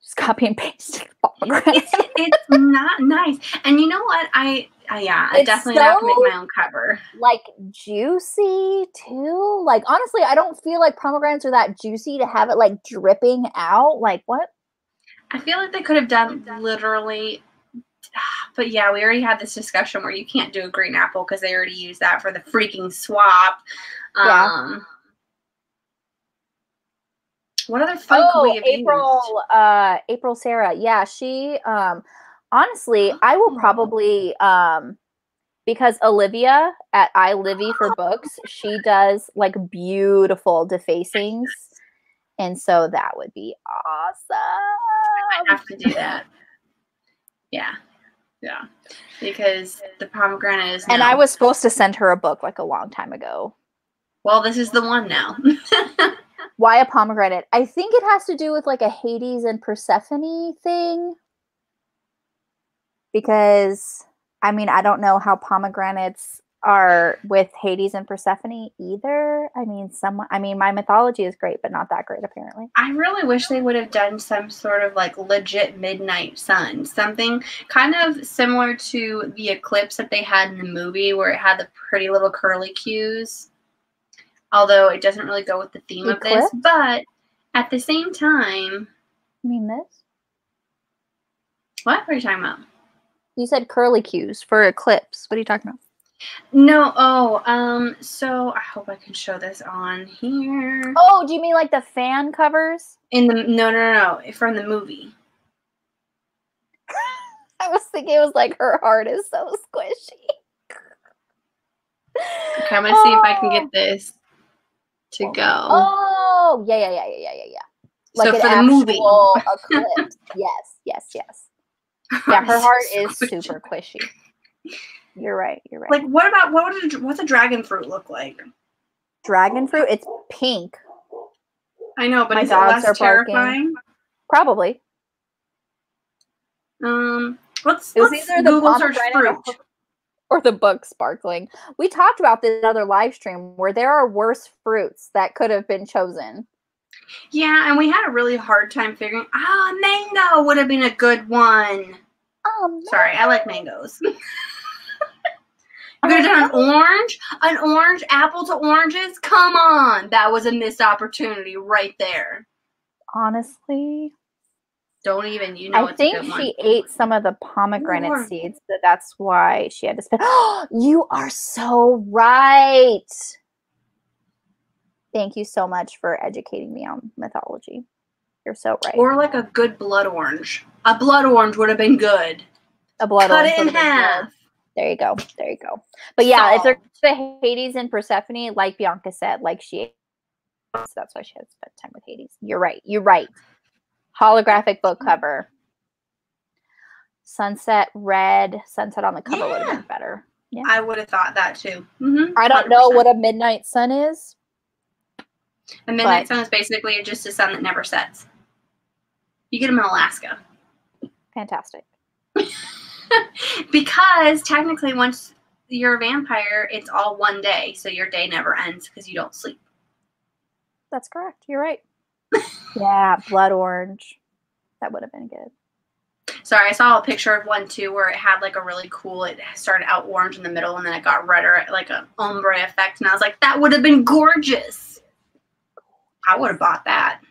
Speaker 2: Just copy and paste.
Speaker 1: It's not nice. And you know what? I definitely have to make my own cover.
Speaker 2: Like juicy too. Like honestly, I don't feel like pomegranates are that juicy to have it like dripping out. Like what?
Speaker 1: I feel like they could have done literally, but yeah, we already had this discussion where you can't do a green apple because they already used that for the freaking swap.
Speaker 2: Yeah.
Speaker 1: What other fun could we have used?
Speaker 2: April Sarah. Yeah, she, honestly, I will probably, because Olivia at iLivy for books, she does like beautiful defacings. And so that would be awesome.
Speaker 1: I have to do that. Yeah. Yeah. Because the pomegranate is
Speaker 2: And I was supposed to send her a book like a long time ago.
Speaker 1: Well, this is the one now.
Speaker 2: Why a pomegranate? I think it has to do with like a Hades and Persephone thing. Because, I mean, I don't know how pomegranates are with Hades and Persephone either. I mean, my mythology is great, but not that great apparently.
Speaker 1: I really wish they would have done some sort of like legit midnight sun. Something kind of similar to the eclipse that they had in the movie where it had the pretty little curly cues. Although it doesn't really go with the theme of this. But at the same time...
Speaker 2: You mean this?
Speaker 1: What are you talking about?
Speaker 2: You said curly cues for eclipse. What are you talking about?
Speaker 1: No, so I hope I can show this on here.
Speaker 2: Oh, do you mean like the fan covers?
Speaker 1: No, from the movie.
Speaker 2: I was thinking it was like her heart is so squishy.
Speaker 1: Okay, I'm gonna see if I can get this to go.
Speaker 2: Oh, yeah. Like
Speaker 1: so
Speaker 2: an
Speaker 1: for the
Speaker 2: actual
Speaker 1: movie.
Speaker 2: eclipse. Yes. Yeah, her heart is super squishy. You're right.
Speaker 1: Like, what's a dragon fruit look like?
Speaker 2: Dragon fruit? It's pink.
Speaker 1: I know, but
Speaker 2: My
Speaker 1: is it
Speaker 2: dogs
Speaker 1: less
Speaker 2: are barking.
Speaker 1: terrifying?
Speaker 2: Probably.
Speaker 1: Let's
Speaker 2: either
Speaker 1: Google search fruit.
Speaker 2: Or the book sparkling. We talked about this in another live stream where there are worse fruits that could have been chosen.
Speaker 1: Yeah, and we had a really hard time figuring. Mango would have been a good one. Sorry, I like mangoes. You could have done an orange, apple to oranges. Come on, that was a missed opportunity right there.
Speaker 2: Honestly,
Speaker 1: don't even.
Speaker 2: I think she ate some of the pomegranate seeds, so that's why she had to spend. You are so right. Thank you so much for educating me on mythology. You're so right.
Speaker 1: Or like a good blood orange. A blood orange would have been good.
Speaker 2: Cut
Speaker 1: it in half.
Speaker 2: There you go. But yeah, if they're the Hades and Persephone, like Bianca said, like she, so that's why she had to spend time with Hades. You're right. Holographic book cover. Sunset red. Sunset on the cover would have been better. Yeah,
Speaker 1: I would have thought that too. Mm-hmm,
Speaker 2: I don't know what a midnight sun is.
Speaker 1: A midnight sun is basically just a sun that never sets. You get them in Alaska.
Speaker 2: Fantastic.
Speaker 1: Because technically once you're a vampire, it's all one day. So your day never ends because you don't sleep.
Speaker 2: That's correct. You're right. Yeah, blood orange. That would have been good.
Speaker 1: Sorry, I saw a picture of one too where it had like a really cool, it started out orange in the middle and then it got redder, like an ombre effect. And I was like, that would have been gorgeous. I would have bought that.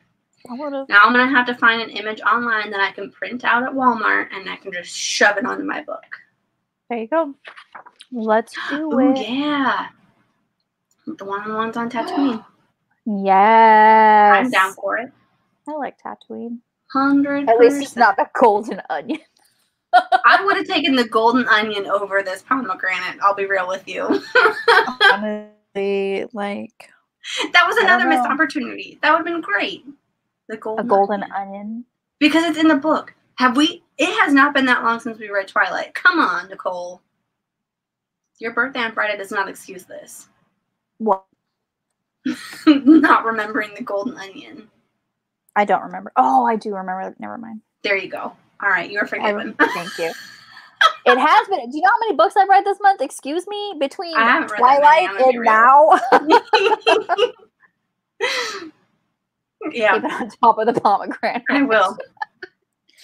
Speaker 1: Now I'm going to have to find an image online that I can print out at Walmart and I can just shove it onto my book.
Speaker 2: There you go. Let's do it.
Speaker 1: Yeah. The ones on Tatooine.
Speaker 2: Yes.
Speaker 1: I'm down for it.
Speaker 2: I like Tatooine.
Speaker 1: 100%.
Speaker 2: At least it's not the golden onion.
Speaker 1: I would have taken the golden onion over this pomegranate. I'll be real with you.
Speaker 2: Honestly, like...
Speaker 1: That was another missed opportunity. That would have been great. The
Speaker 2: golden onion.
Speaker 1: Because it's in the book. It has not been that long since we read Twilight. Come on, Nicole. Your birthday on Friday does not excuse this.
Speaker 2: What?
Speaker 1: Not remembering the golden onion.
Speaker 2: I don't remember. Oh, I do remember. Never mind.
Speaker 1: There you go. All right, you're forgiven.
Speaker 2: Thank you. It has been. Do you know how many books I've read this month? Excuse me? Between Twilight and now?
Speaker 1: Yeah.
Speaker 2: Keep it on top of the pomegranate.
Speaker 1: I will.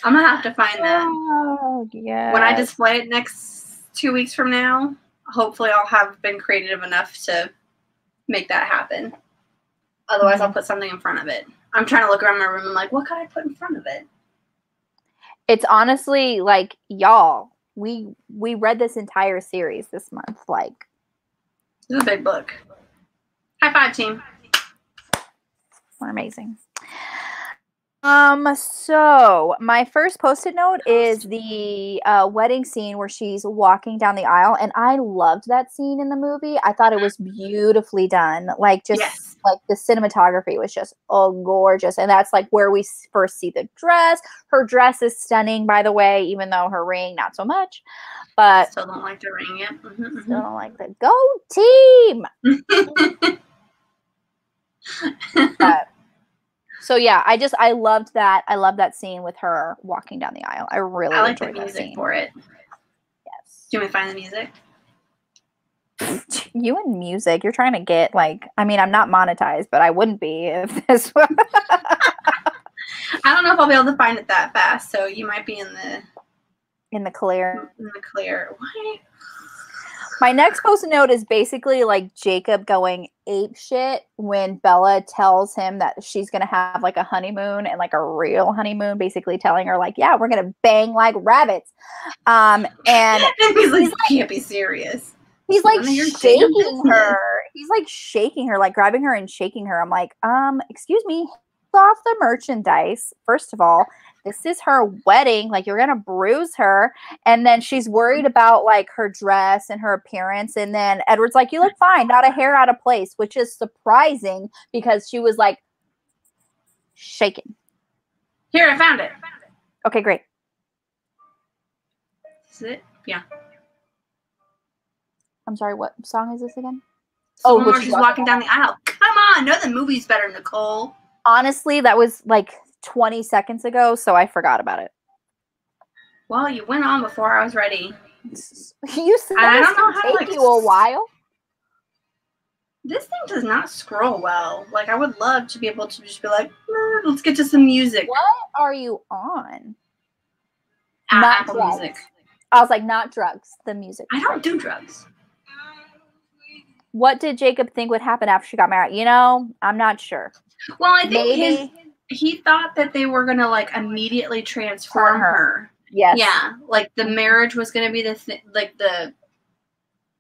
Speaker 1: I'm going to have to find that.
Speaker 2: Oh, yeah.
Speaker 1: When I display it next 2 weeks from now, hopefully I'll have been creative enough to make that happen. Otherwise, I'll put something in front of it. I'm trying to look around my room and like, what could I put in front of it?
Speaker 2: It's honestly like, y'all, we read this entire series this month. Like,
Speaker 1: this is a big book. High five, team.
Speaker 2: We're amazing. So my first post-it note is the wedding scene where she's walking down the aisle, and I loved that scene in the movie. I thought it was beautifully done. Like, just like the cinematography was just gorgeous, and that's like where we first see the dress. Her dress is stunning, by the way, even though her ring not so much. But
Speaker 1: still don't like the ring yet.
Speaker 2: Still don't like the go team. So yeah, I loved that. I love that scene with her walking down the aisle. I really
Speaker 1: like
Speaker 2: enjoyed
Speaker 1: the music
Speaker 2: that scene.
Speaker 1: for it.
Speaker 2: Yes.
Speaker 1: Do you want me to find the music?
Speaker 2: You and music, you're trying to get like. I mean, I'm not monetized, but I wouldn't be if this was.
Speaker 1: I don't know if I'll be able to find it that fast, so you might be in the
Speaker 2: clear.
Speaker 1: In the clear. Why?
Speaker 2: My next post-it note is basically like Jacob going ape shit when Bella tells him that she's going to have like a honeymoon and like a real honeymoon, basically telling her like, yeah, we're going to bang like rabbits. And
Speaker 1: he's like, can't be serious.
Speaker 2: He's like shaking her. He's like shaking her, like grabbing her and shaking her. I'm like, excuse me. off the merchandise. First of all, this is her wedding. Like, you're going to bruise her. And then she's worried about, like, her dress and her appearance. And then Edward's like, you look fine, not a hair out of place, which is surprising because she was, like, shaking.
Speaker 1: Here, I found it.
Speaker 2: Okay, great.
Speaker 1: Is it? Yeah.
Speaker 2: I'm sorry, what song is this again?
Speaker 1: So when she's walking down the aisle. Come on, know the movie's better, Nicole.
Speaker 2: Honestly, that was like 20 seconds ago, so I forgot about it.
Speaker 1: Well, you went on before I was ready.
Speaker 2: You said
Speaker 1: I don't know
Speaker 2: how to take you a while.
Speaker 1: This thing does not scroll well. Like, I would love to be able to just be like, let's get to some music.
Speaker 2: What are you on?
Speaker 1: Apple Music.
Speaker 2: I was like, not drugs, the music.
Speaker 1: I don't do drugs.
Speaker 2: What did Jacob think would happen after she got married? You know, I'm not sure.
Speaker 1: Well, I think he thought that they were going to, like, immediately transform her.
Speaker 2: Yes.
Speaker 1: Yeah. Like, the marriage was going to be the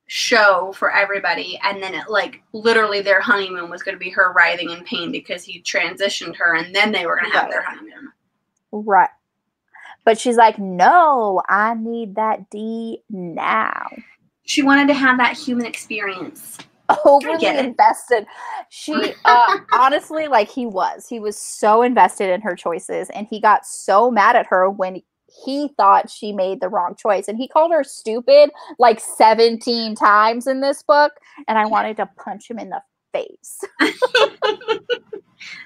Speaker 1: show for everybody. And then it, like, literally their honeymoon was going to be her writhing in pain because he transitioned her. And then they were going to have their honeymoon.
Speaker 2: Right. But she's like, no, I need that D now.
Speaker 1: She wanted to have that human experience.
Speaker 2: Overly invested. She, honestly, like he was so invested in her choices, and he got so mad at her when he thought she made the wrong choice. And he called her stupid like 17 times in this book, and I wanted to punch him in the face.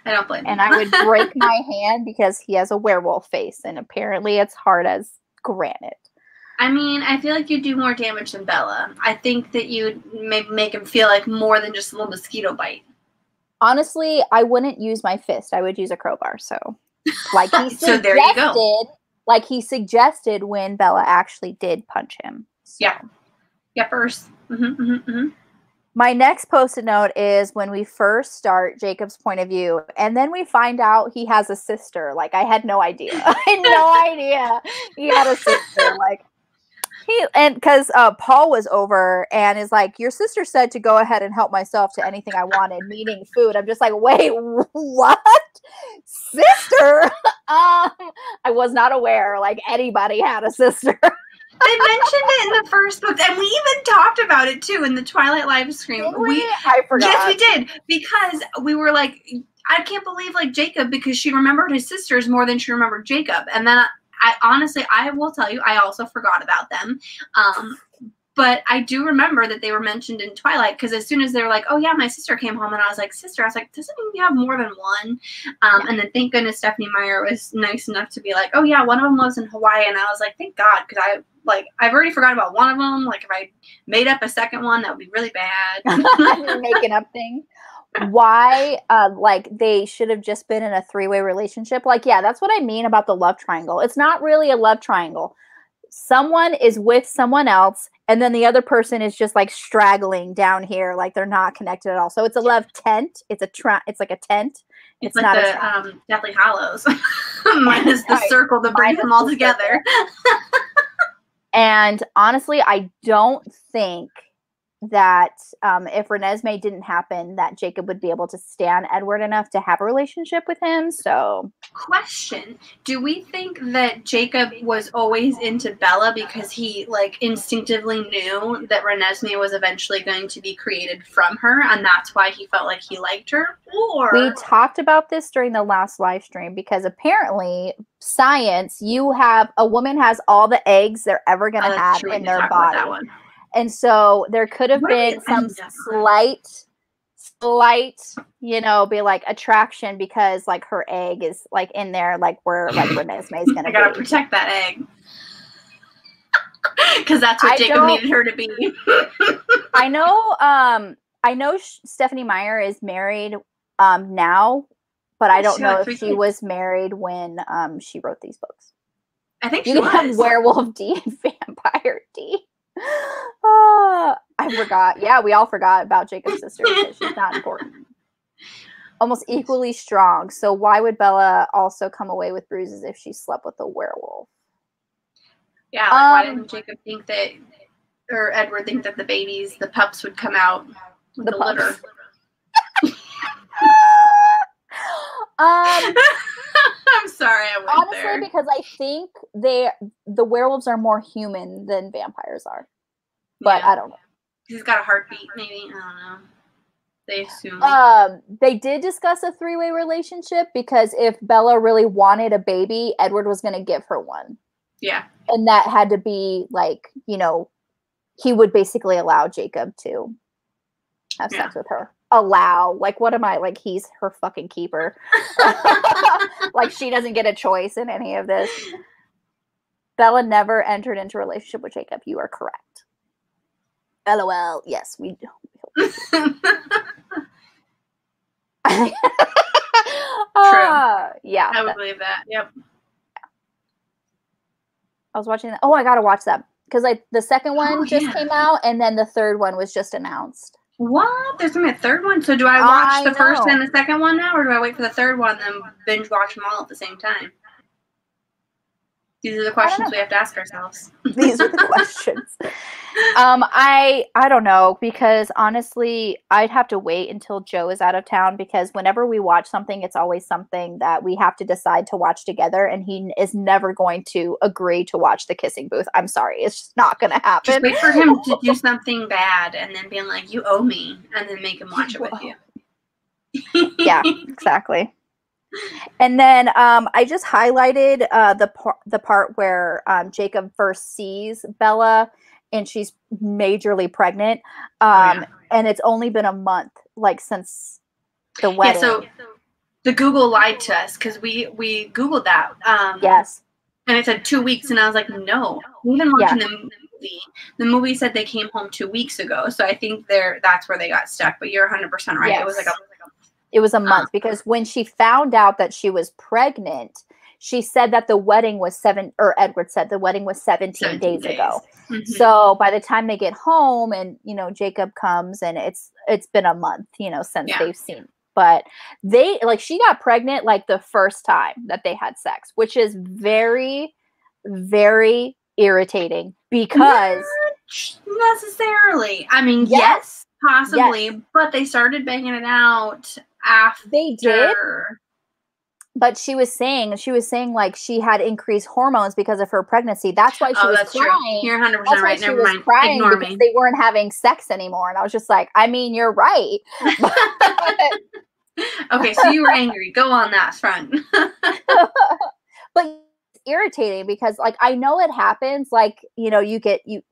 Speaker 1: I don't blame him.
Speaker 2: And I would break my hand because he has a werewolf face, and apparently it's hard as granite.
Speaker 1: I mean, I feel like you do more damage than Bella. I think that you would make him feel like more than just a little mosquito bite.
Speaker 2: Honestly, I wouldn't use my fist. I would use a crowbar. So, like he suggested,
Speaker 1: so there you go.
Speaker 2: Like he suggested when Bella actually did punch him. So.
Speaker 1: Yeah. Yeah, first.
Speaker 2: My next post-it note is when we first start Jacob's point of view, and then we find out he has a sister. Like, I had no idea. I had no idea he had a sister. Like, because Paul was over and is like, your sister said to go ahead and help myself to anything I wanted, meaning food. I'm just like, wait, what? Sister? I was not aware like anybody had a sister.
Speaker 1: They mentioned it in the first book, and we even talked about it too in the Twilight live stream.
Speaker 2: I forgot.
Speaker 1: Yes, we did, because we were like, I can't believe like Jacob, because she remembered his sisters more than she remembered Jacob, and then I will tell you, I also forgot about them. But I do remember that they were mentioned in Twilight, because as soon as they were like, oh yeah, my sister came home, and I was like, sister, I was like, doesn't mean you have more than one? And then thank goodness Stephenie Meyer was nice enough to be like, oh yeah, one of them lives in Hawaii, and I was like, thank God, because I've already forgot about one of them. Like, if I made up a second one, that would be really bad.
Speaker 2: You're making up things. Why, like, they should have just been in a three-way relationship. Like, yeah, that's what I mean about the love triangle. It's not really a love triangle. Someone is with someone else, and then the other person is just, like, straggling down here. Like, they're not connected at all. So it's a love tent. It's like a tent.
Speaker 1: It's like not the Deathly Hallows. Minus the circle to bring them all together.
Speaker 2: And honestly, I don't think that if Renesmee didn't happen, that Jacob would be able to stand Edward enough to have a relationship with him. So,
Speaker 1: question: do we think that Jacob was always into Bella because he like instinctively knew that Renesmee was eventually going to be created from her, and that's why he felt like he liked her? Or
Speaker 2: we talked about this during the last live stream, because apparently science, a woman has all the eggs they're ever going to have in their body. And so there could have been some slight, be like attraction because like her egg is like in there, like where like Renesmee's gonna be.
Speaker 1: I gotta protect that egg. Because that's what Jacob needed her to be.
Speaker 2: I know Stephenie Meyer is married now, but I don't know if she was married when she wrote these books.
Speaker 1: I think she
Speaker 2: you
Speaker 1: was.
Speaker 2: can have Werewolf D and Vampire D. I forgot. Yeah, we all forgot about Jacob's sister because she's not important. Almost equally strong. So why would Bella also come away with bruises if she slept with a werewolf?
Speaker 1: Yeah, like why didn't Jacob think that, or Edward think that the pups would come out with the litter? I'm sorry I went
Speaker 2: Honestly,
Speaker 1: there.
Speaker 2: because I think the werewolves are more human than vampires are. But I don't know.
Speaker 1: He's got a heartbeat, maybe. I don't know. They assume.
Speaker 2: They did discuss a 3-way relationship because if Bella really wanted a baby, Edward was going to give her one.
Speaker 1: Yeah.
Speaker 2: And that had to be like, you know, he would basically allow Jacob to have sex with her. Allow. Like, what am I? Like, he's her fucking keeper. Like, she doesn't get a choice in any of this. Bella never entered into a relationship with Jacob. You are correct. LOL. Yes, we do.
Speaker 1: True.
Speaker 2: Yeah.
Speaker 1: I would believe that. Yep.
Speaker 2: I was watching that. Oh, I gotta watch that. Because the second one just came out, and then the third one was just announced.
Speaker 1: What? There's gonna be a third one? So do I watch the first and the second one now, or do I wait for the third one and then binge watch them all at the same time? These are the questions we have to ask ourselves.
Speaker 2: These are the questions. I don't know, because honestly, I'd have to wait until Joe is out of town, because whenever we watch something, it's always something that we have to decide to watch together, and he is never going to agree to watch The Kissing Booth. I'm sorry. It's just not going to happen.
Speaker 1: Just wait for him to do something bad and then being like, you owe me, and then make him watch it with you.
Speaker 2: Yeah, exactly. And then I just highlighted the part where Jacob first sees Bella and she's majorly pregnant. And it's only been a month, like, since the wedding.
Speaker 1: Yeah, so the Google lied to us because we Googled that.
Speaker 2: Yes.
Speaker 1: And it said 2 weeks, and I was like, no. We've been watching the movie. The movie said they came home 2 weeks ago, so I think that's where they got stuck. But you're 100% right.
Speaker 2: Yes.
Speaker 1: It was
Speaker 2: a month, because when she found out that she was pregnant, she said that the wedding was Edward said the wedding was 17 days ago. Mm-hmm. So by the time they get home and, you know, Jacob comes, and it's been a month, you know, since they've seen. But she got pregnant like the first time that they had sex, which is very, very irritating, because
Speaker 1: not necessarily. I mean, yes, possibly, but they started banging it out after.
Speaker 2: They did. But she was saying like she had increased hormones because of her pregnancy. That's why she was crying.
Speaker 1: True. You're 100% right. Never mind.
Speaker 2: Crying
Speaker 1: Ignore
Speaker 2: because
Speaker 1: me.
Speaker 2: They weren't having sex anymore. And I was just like, I mean, you're right.
Speaker 1: Okay, so you were angry. Go on that front.
Speaker 2: But it's irritating because, like, I know it happens. Like, you know,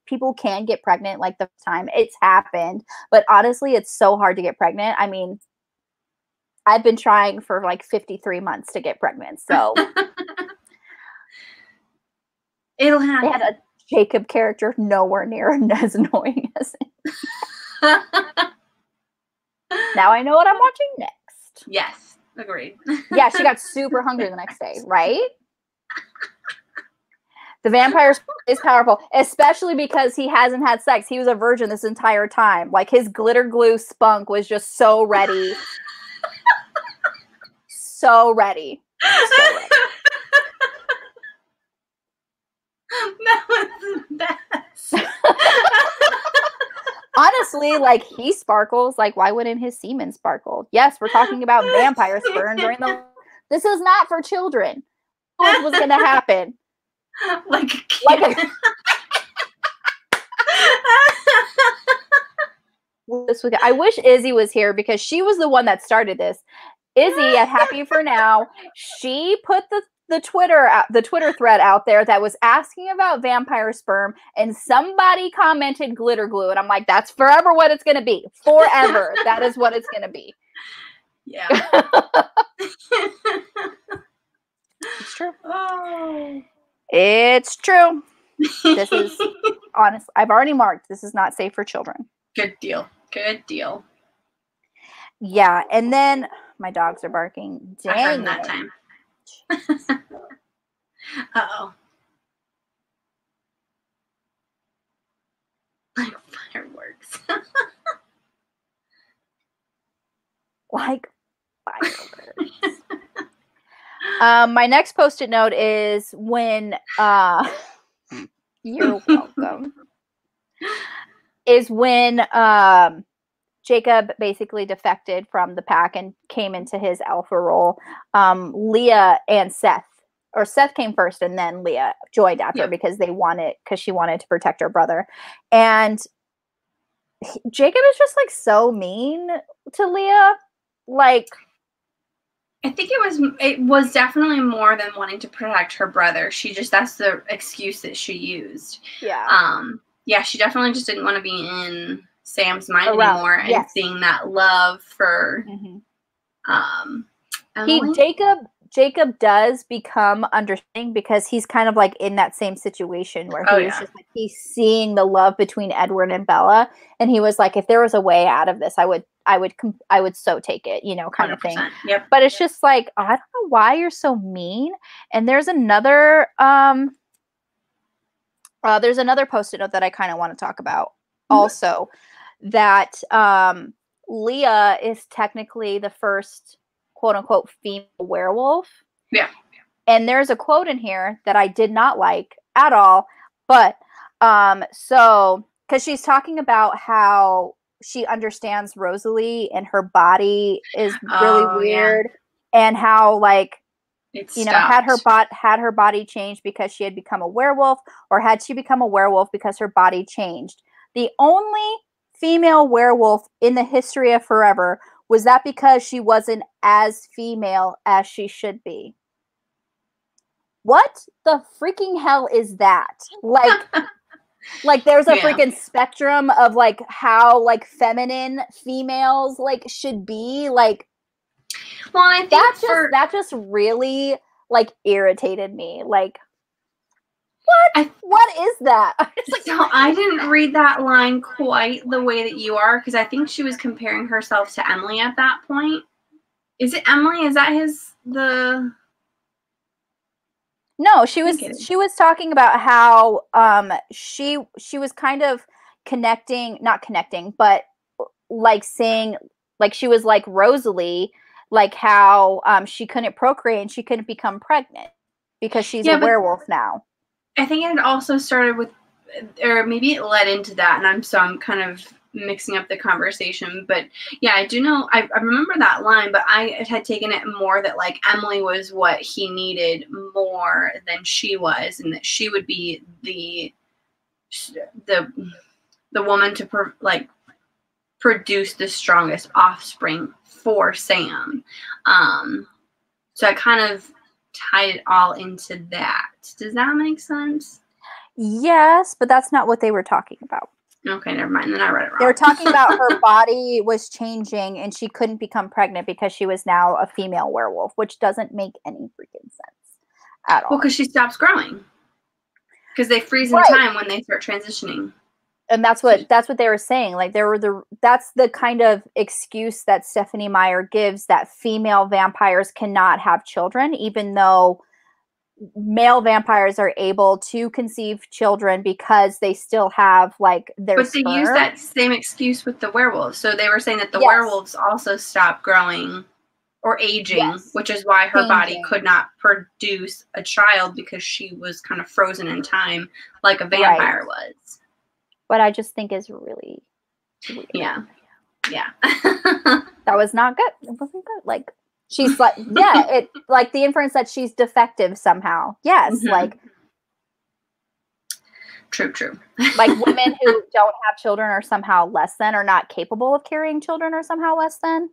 Speaker 2: people can get pregnant like the time it's happened. But honestly, it's so hard to get pregnant. I mean, I've been trying for like 53 months to get pregnant, so
Speaker 1: it'll happen.
Speaker 2: They had a Jacob character nowhere near as annoying as it. Now I know what I'm watching next.
Speaker 1: Yes, agreed.
Speaker 2: Yeah, she got super hungry the next day, right? The vampire is powerful, especially because he hasn't had sex. He was a virgin this entire time. Like, his glitter glue spunk was just so ready. So ready.
Speaker 1: That was the best.
Speaker 2: Honestly, like, he sparkles. Like, why wouldn't his semen sparkle? Yes, we're talking about vampire sperm during the. This is not for children. What was going to happen?
Speaker 1: Like
Speaker 2: I wish Izzy was here, because she was the one that started this. Izzy at Happy for Now, she put the Twitter thread out there that was asking about vampire sperm, and somebody commented glitter glue, and I'm like, that's forever what it's going to be. Forever. That is what it's going to be.
Speaker 1: Yeah.
Speaker 2: It's true.
Speaker 1: Oh.
Speaker 2: It's true. This is honest. I've already marked. This is not safe for children.
Speaker 1: Good deal. Good deal.
Speaker 2: Yeah, and then my dogs are barking. Dang,
Speaker 1: I heard that time. Uh-oh. Like fireworks.
Speaker 2: Like fireworks. My next post-it note is when you're welcome. Is when Jacob basically defected from the pack and came into his alpha role. Leah and Seth, or Seth came first and then Leah joined after because she wanted to protect her brother. And Jacob is just like so mean to Leah. Like,
Speaker 1: I think it was definitely more than wanting to protect her brother. That's the excuse that she used.
Speaker 2: Yeah.
Speaker 1: Yeah, she definitely just didn't want to be in Sam's mind anymore and seeing that love for Emily.
Speaker 2: Jacob does become understanding because he's kind of like in that same situation where he was just like, he's seeing the love between Edward and Bella, and he was like, if there was a way out of this, I would so take it, kind of thing.
Speaker 1: Yep.
Speaker 2: But it's just like, I don't know why you're so mean. And there's another Post-it note that I kind of want to talk about also, that Leah is technically the first quote unquote female werewolf.
Speaker 1: Yeah.
Speaker 2: And there's a quote in here that I did not like at all. But so because she's talking about how she understands Rosalie and her body is really weird, and how like had her body changed because she had become a werewolf, or had she become a werewolf because her body changed. The only female werewolf in the history of forever was that because she wasn't as female as she should be. What the freaking hell is that? Like there's a freaking spectrum of like how like feminine females like should be. Like,
Speaker 1: well, I think
Speaker 2: that just really like irritated me. Like, what is that?
Speaker 1: I didn't read that line quite the way that you are, because I think she was comparing herself to Emily at that point. Is it Emily? Is that
Speaker 2: No, she was talking about how she was kind of not connecting, but like saying like she was like Rosalie, like how she couldn't procreate and she couldn't become pregnant because she's a werewolf now.
Speaker 1: I think it also started with, or maybe it led into that, and I'm kind of mixing up the conversation. But yeah, I do know, I remember that line, but I had taken it more that like Emily was what he needed more than she was, and that she would be the woman to produce the strongest offspring for Sam. So I kind of tied it all into that. Does that make sense?
Speaker 2: Yes, but that's not what they were talking about.
Speaker 1: Okay, never mind. Then I read it wrong.
Speaker 2: They were talking about her body was changing and she couldn't become pregnant because she was now a female werewolf, which doesn't make any freaking sense at all.
Speaker 1: Well, because she stops growing. Because they freeze in time when they start transitioning.
Speaker 2: And that's what they were saying. Like that's the kind of excuse that Stephenie Meyer gives, that female vampires cannot have children, even though male vampires are able to conceive children because they still have like their sperm.
Speaker 1: They use that same excuse with the werewolves. So they were saying that the werewolves also stop growing or aging, which is why her body could not produce a child, because she was kind of frozen in time like a vampire was.
Speaker 2: What I just think is really weird.
Speaker 1: Yeah.
Speaker 2: That was not good. It wasn't good. Like, she's like, it like the inference that she's defective somehow. Yes, like
Speaker 1: true.
Speaker 2: Like women who don't have children are somehow less than, or not capable of carrying children are somehow less than.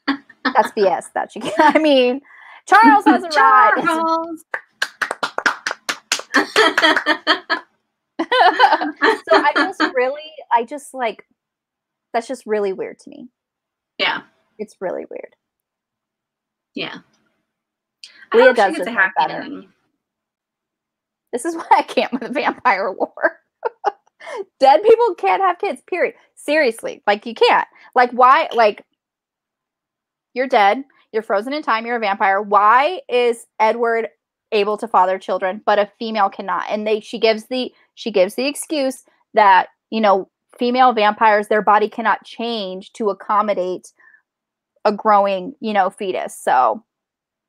Speaker 2: That's BS. That you can. I mean, Charles has arrived. So I just like, that's just really weird to me.
Speaker 1: Yeah.
Speaker 2: It's really weird.
Speaker 1: Yeah.
Speaker 2: Leah does it better. This is why I can't with vampire lore. Dead people can't have kids, period. Seriously. Like, you can't. Like, why? Like, you're dead. You're frozen in time. You're a vampire. Why is Edward able to father children, but a female cannot? And she gives the excuse that, female vampires, their body cannot change to accommodate a growing, fetus. So,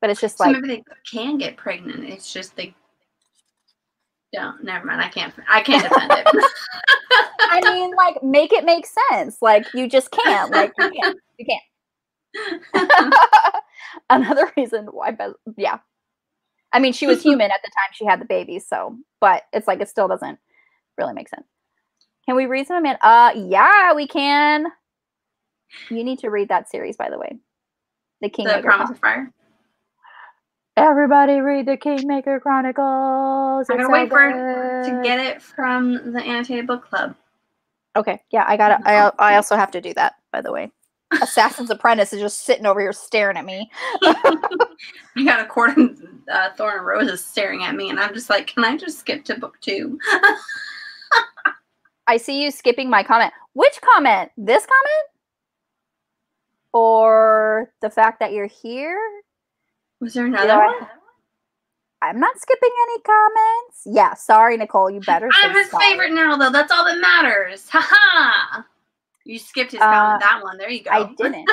Speaker 2: but it's just like,
Speaker 1: maybe they can get pregnant. It's just they don't. Never mind. I can't defend it.
Speaker 2: I mean, like, make it make sense. Like, you just can't. Like, you can't. Another reason why, yeah. I mean, she was human at the time she had the baby, so, but it's like, it still doesn't really make sense. Can we read some, man? Yeah, we can. You need to read that series, by the way. The Kingmaker.
Speaker 1: The Promise of Fire.
Speaker 2: Everybody read the Kingmaker Chronicles.
Speaker 1: I gotta wait for it to get it from the Annotated Book Club.
Speaker 2: Okay, yeah, I gotta. I also have to do that, by the way. Assassin's Apprentice is just sitting over here staring at me.
Speaker 1: I got a Court of Thorn and Roses staring at me, and I'm just like, can I just skip to book 2?
Speaker 2: I see you skipping my comment. Which comment? This comment? Or the fact that you're here?
Speaker 1: Was there another one?
Speaker 2: I'm not skipping any comments. Yeah, sorry, Nicole. You better say
Speaker 1: I'm his favorite now, though. That's all that matters. Ha-ha! You skipped his comment. That one. There you go.
Speaker 2: I didn't.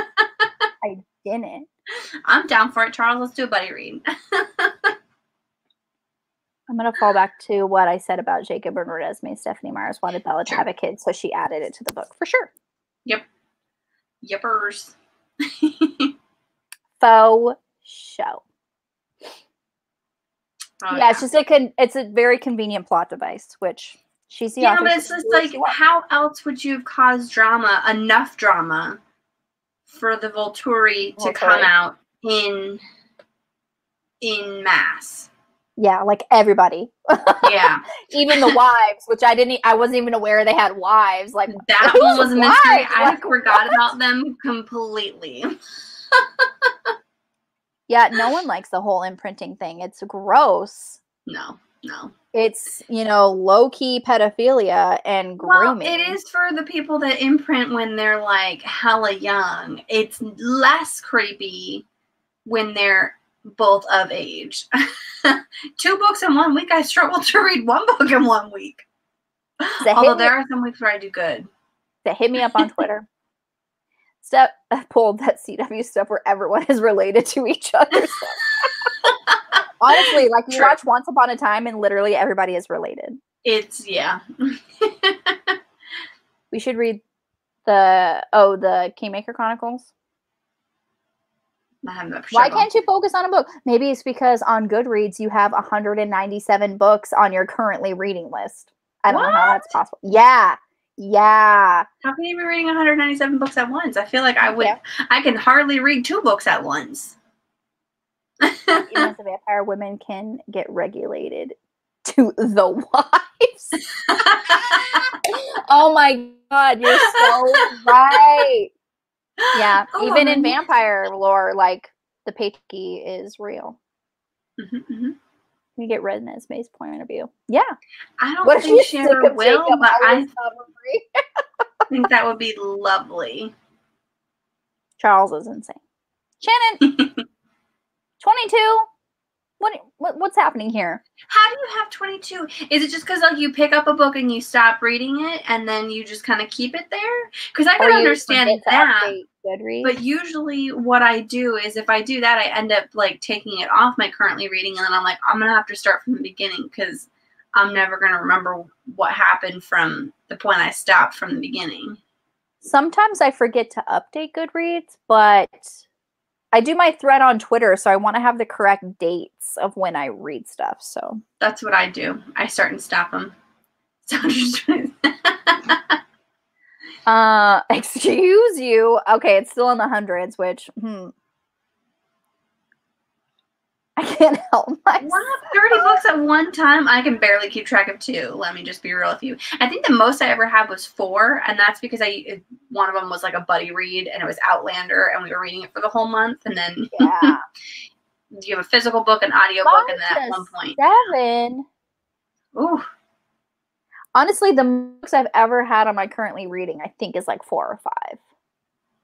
Speaker 2: I didn't.
Speaker 1: I'm down for it, Charles. Let's do a buddy read.
Speaker 2: I'm going to fall back to what I said about Jacob and Renesmee. Stephenie Meyer wanted Bella to have a kid, so she added it to the book for sure.
Speaker 1: Yep. Yippers.
Speaker 2: Faux show.
Speaker 1: Oh,
Speaker 2: yeah, it's just it's a very convenient plot device, which she's the author.
Speaker 1: But it's just like, how else would you have caused drama, enough drama, for the Volturi to come out in mass?
Speaker 2: Yeah, like everybody.
Speaker 1: Yeah.
Speaker 2: Even the wives, which I wasn't even aware they had wives. Like,
Speaker 1: that one was a mystery. I forgot about them completely.
Speaker 2: Yeah, no one likes the whole imprinting thing. It's gross.
Speaker 1: No.
Speaker 2: It's, low-key pedophilia and grooming.
Speaker 1: Well, it is for the people that imprint when they're, like, hella young. It's less creepy when they're both of age. 2 books in 1 week. I struggle to read 1 book in 1 week. Although there are some weeks where I do good.
Speaker 2: Hit me up on Twitter. Steph pulled that CW stuff where everyone is related to each other. Honestly, like, you watch Once Upon a Time and literally everybody is related.
Speaker 1: Yeah.
Speaker 2: We should read the Kingmaker Chronicles. Why can't you focus on a book? Maybe it's because on Goodreads you have 197 books on your currently reading list. I don't know how that's possible. Yeah.
Speaker 1: How can you be reading 197 books at once? I feel like I can hardly read 2 books at once.
Speaker 2: Even as a vampire, women can get regulated to the wives. Oh my God, you're so right. Yeah, even in vampire lore, like, the patriarchy is real. You get Renesmee's point of view. Yeah.
Speaker 1: I don't think Sharon will, but I think that would be lovely.
Speaker 2: Charles is insane. Shannon! 22? What's happening here?
Speaker 1: How do you have 22? Is it just because, like, you pick up a book and you stop reading it and then you just kind of keep it there? Because I can understand that. But usually what I do is, if I do that, I end up, like, taking it off my currently reading, and then I'm like, I'm going to have to start from the beginning because I'm never going to remember what happened from the point I stopped from the beginning.
Speaker 2: Sometimes I forget to update Goodreads, but I do my thread on Twitter, so I want to have the correct dates of when I read stuff. So
Speaker 1: that's what I do. I start and stop them. So
Speaker 2: excuse you. Okay, it's still in the hundreds, which I can't help myself.
Speaker 1: 30 books at one time. I can barely keep track of 2. Let me just be real with you. I think the most I ever had was 4, and that's because one of them was like a buddy read, and it was Outlander, and we were reading it for the whole month, and then you have a physical book, an audio book, and then at one point
Speaker 2: 7.
Speaker 1: Ooh.
Speaker 2: Honestly, the books I've ever had on my currently reading, I think, is like 4 or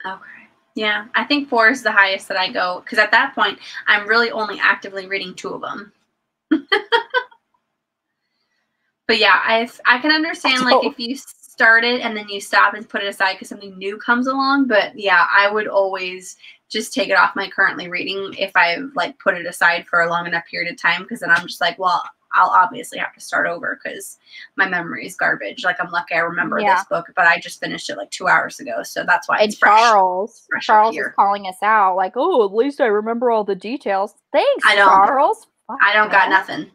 Speaker 2: 5.
Speaker 1: Okay. Yeah, I think 4 is the highest that I go, because at that point, I'm really only actively reading 2 of them. But yeah, I can understand, like, if you start it and then you stop and put it aside because something new comes along. But yeah, I would always just take it off my currently reading if I, like, put it aside for a long enough period of time, because then I'm just like, well, I'll obviously have to start over because my memory is garbage. Like, I'm lucky I remember this book, but I just finished it like 2 hours ago, so that's why it's fresh.
Speaker 2: Charles is calling us out, like, oh, at least I remember all the details. Thanks, Charles.
Speaker 1: I don't got nothing.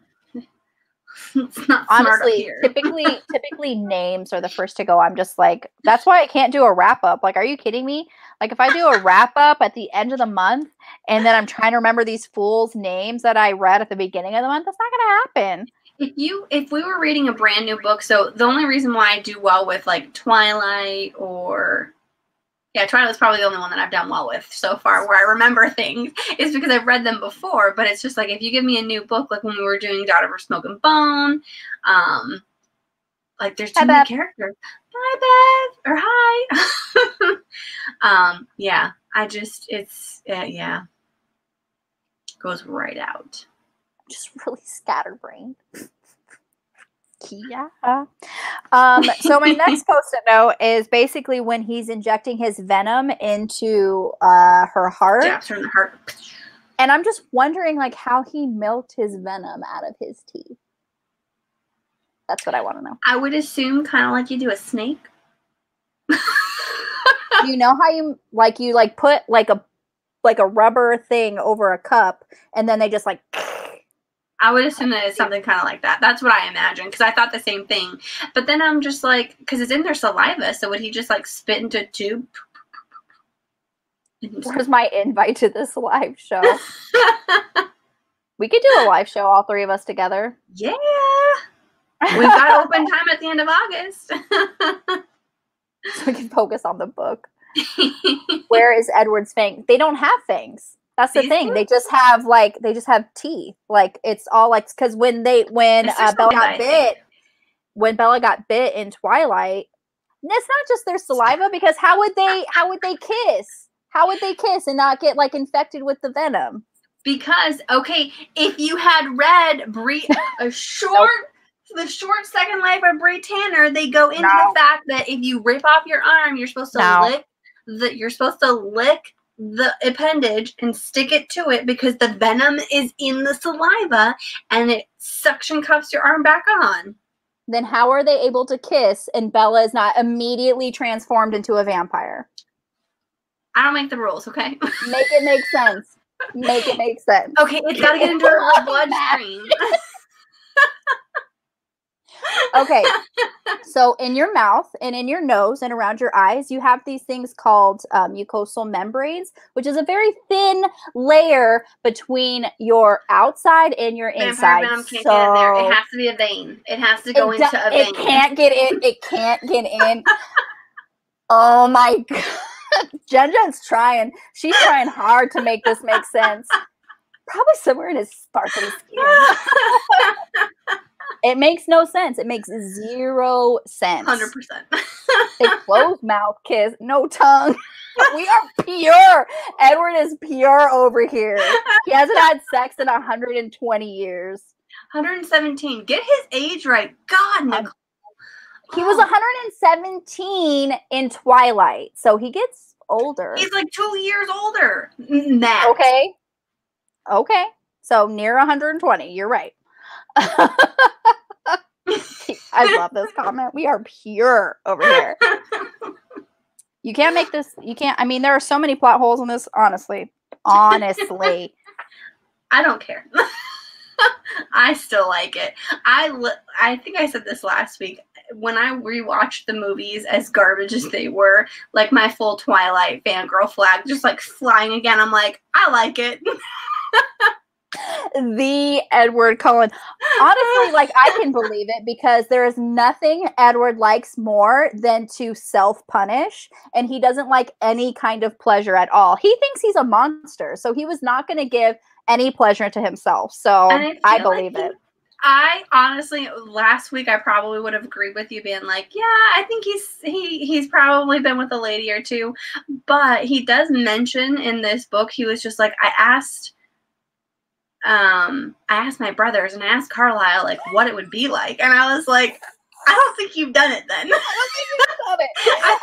Speaker 1: It's not
Speaker 2: honestly, typically names are the first to go. I'm just like, that's why I can't do a wrap up. Like, are you kidding me? Like, if I do a wrap up at the end of the month and then I'm trying to remember these fools' names that I read at the beginning of the month, that's not gonna happen.
Speaker 1: If we were reading a brand new book, so the only reason why I do well with like Twilight or Twilight's probably the only one that I've done well with so far where I remember things is because I've read them before. But it's just like, if you give me a new book, like when we were doing Daughter of Smoke and Bone, like there's too many characters. Hi, Beth, or hi. Goes right out.
Speaker 2: Just really scatterbrained. Yeah. So my next post-it note is basically when he's injecting his venom into her heart.
Speaker 1: Jabs her in the heart.
Speaker 2: And I'm just wondering, like, how he milked his venom out of his teeth. That's what I want to know.
Speaker 1: I would assume kind of like you do a snake.
Speaker 2: You know how you put like a rubber thing over a cup and then they just like.
Speaker 1: I would assume that it's something kind of like that. That's what I imagine, because I thought the same thing. But then I'm just like, because it's in their saliva, so would he just like spit into a tube?
Speaker 2: Where's my invite to this live show? We could do a live show, all three of us together.
Speaker 1: Yeah. We've got open time at the end of August.
Speaker 2: So we can focus on the book. Where is Edward's fang? They don't have fangs. That's the thing. They just have teeth. Like, it's all like, because when Bella got bit in Twilight, it's not just their saliva, because how would they kiss? How would they kiss and not get like infected with the venom?
Speaker 1: Because if you had read the short second life of Bree Tanner, they go into the fact that if you rip off your arm, you're supposed to lick the appendage and stick it to it, because the venom is in the saliva and it suction cuffs your arm back on.
Speaker 2: Then how are they able to kiss and Bella is not immediately transformed into a vampire?
Speaker 1: I don't make the rules, okay?
Speaker 2: Make it make sense. Make it make sense.
Speaker 1: Okay, it's got to get into her bloodstream.
Speaker 2: Okay, so in your mouth and in your nose and around your eyes, you have these things called mucosal membranes, which is a very thin layer between your outside and your inside.
Speaker 1: Venom can't get in there. It has to be a vein. It has to go into a vein.
Speaker 2: It can't get in. It can't get in. Oh my God. Jen's trying. She's trying hard to make this make sense. Probably somewhere in his sparkly skin. It makes no sense. It makes 0 sense.
Speaker 1: 100%.
Speaker 2: A closed mouth kiss, no tongue. We are pure. Edward is pure over here. He hasn't had sex in 120 years.
Speaker 1: 117. Get his age right. God, Nicole.
Speaker 2: He was 117 in Twilight, so he gets older.
Speaker 1: He's like 2 years older. Max.
Speaker 2: Okay. So near 120. You're right. I love this comment. We are pure over here. You can't make this. You can't. I mean, there are so many plot holes in this. Honestly.
Speaker 1: I don't care. I still like it. I think I said this last week. When I rewatched the movies, as garbage as they were, like my full Twilight fangirl flag just like flying again. I'm like, I like it.
Speaker 2: The Edward Cullen. Honestly, like, I can believe it, because there is nothing Edward likes more than to self-punish, and he doesn't like any kind of pleasure at all. He thinks he's a monster, so he was not going to give any pleasure to himself. So I believe it.
Speaker 1: I honestly, last week I probably would have agreed with you, being like, yeah, I think he's probably been with a lady or two, but he does mention in this book, he was just like, I asked my brothers and I asked Carlisle like what it would be like, and I was like, I don't think you've done it then. I don't think you've done it.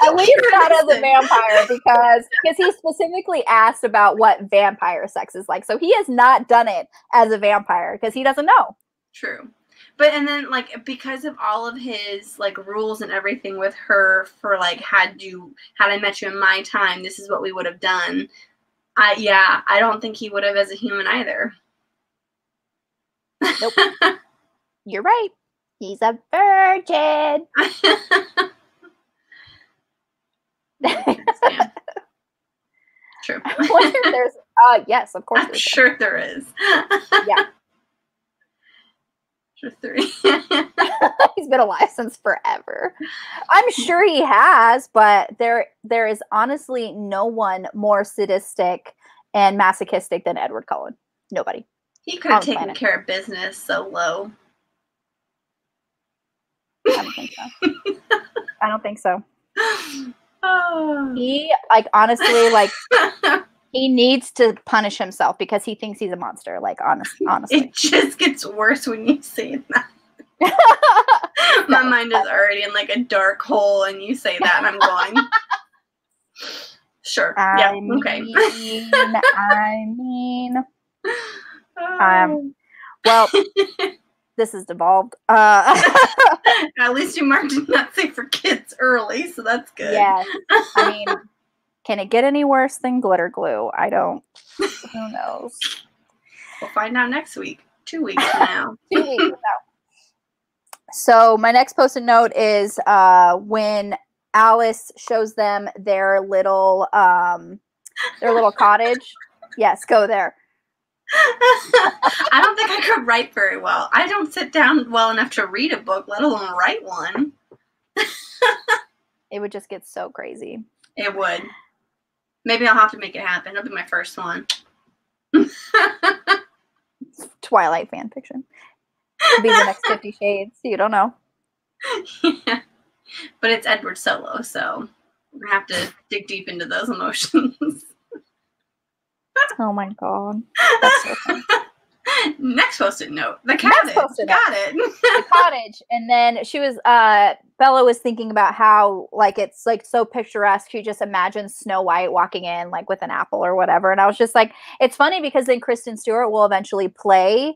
Speaker 2: At least not as a vampire, because he specifically asked about what vampire sex is like. So he has not done it as a vampire because he doesn't know.
Speaker 1: True. But and then like because of all of his like rules and everything with her for like had I met you in my time, this is what we would have done. I don't think he would have as a human either.
Speaker 2: Nope. You're right. He's a virgin.
Speaker 1: Yeah. True.
Speaker 2: I wonder if there's yes, of course.
Speaker 1: I'm sure there is.
Speaker 2: Yeah.
Speaker 1: Sure 3.
Speaker 2: He's been alive since forever. I'm sure he has, but there is honestly no one more sadistic and masochistic than Edward Cullen. Nobody.
Speaker 1: He could have taken care of business solo.
Speaker 2: I don't think so. I don't think so.
Speaker 1: Oh.
Speaker 2: He, like, honestly, like, he needs to punish himself because he thinks he's a monster. Like, honestly.
Speaker 1: It just gets worse when you say that. My mind is already in, like, a dark hole, and you say that, and I'm going, sure. Yeah, okay.
Speaker 2: Well, this is devolved.
Speaker 1: At least you marked it not safe for kids early, so that's good.
Speaker 2: Yeah. I mean, can it get any worse than glitter glue? I don't. Who knows?
Speaker 1: We'll find out next week. 2 weeks from now.
Speaker 2: 2 weeks from now. So my next post-it note is when Alice shows them their little cottage. Yes, go there.
Speaker 1: I don't think I could write very well. I don't sit down well enough to read a book, let alone write one.
Speaker 2: It would just get so crazy.
Speaker 1: It would. Maybe I'll have to make it happen. It'll be my first one.
Speaker 2: Twilight fan fiction. It'll be the next 50 Shades. You don't know.
Speaker 1: Yeah. But it's Edward solo, so we're going to have to dig deep into those emotions.
Speaker 2: Oh my god. That's so funny.
Speaker 1: Next post-it note. The cottage. Got it.
Speaker 2: The cottage. And then she was Bella was thinking about how like it's like so picturesque. She just imagines Snow White walking in like with an apple or whatever. And I was just like, it's funny because then Kristen Stewart will eventually play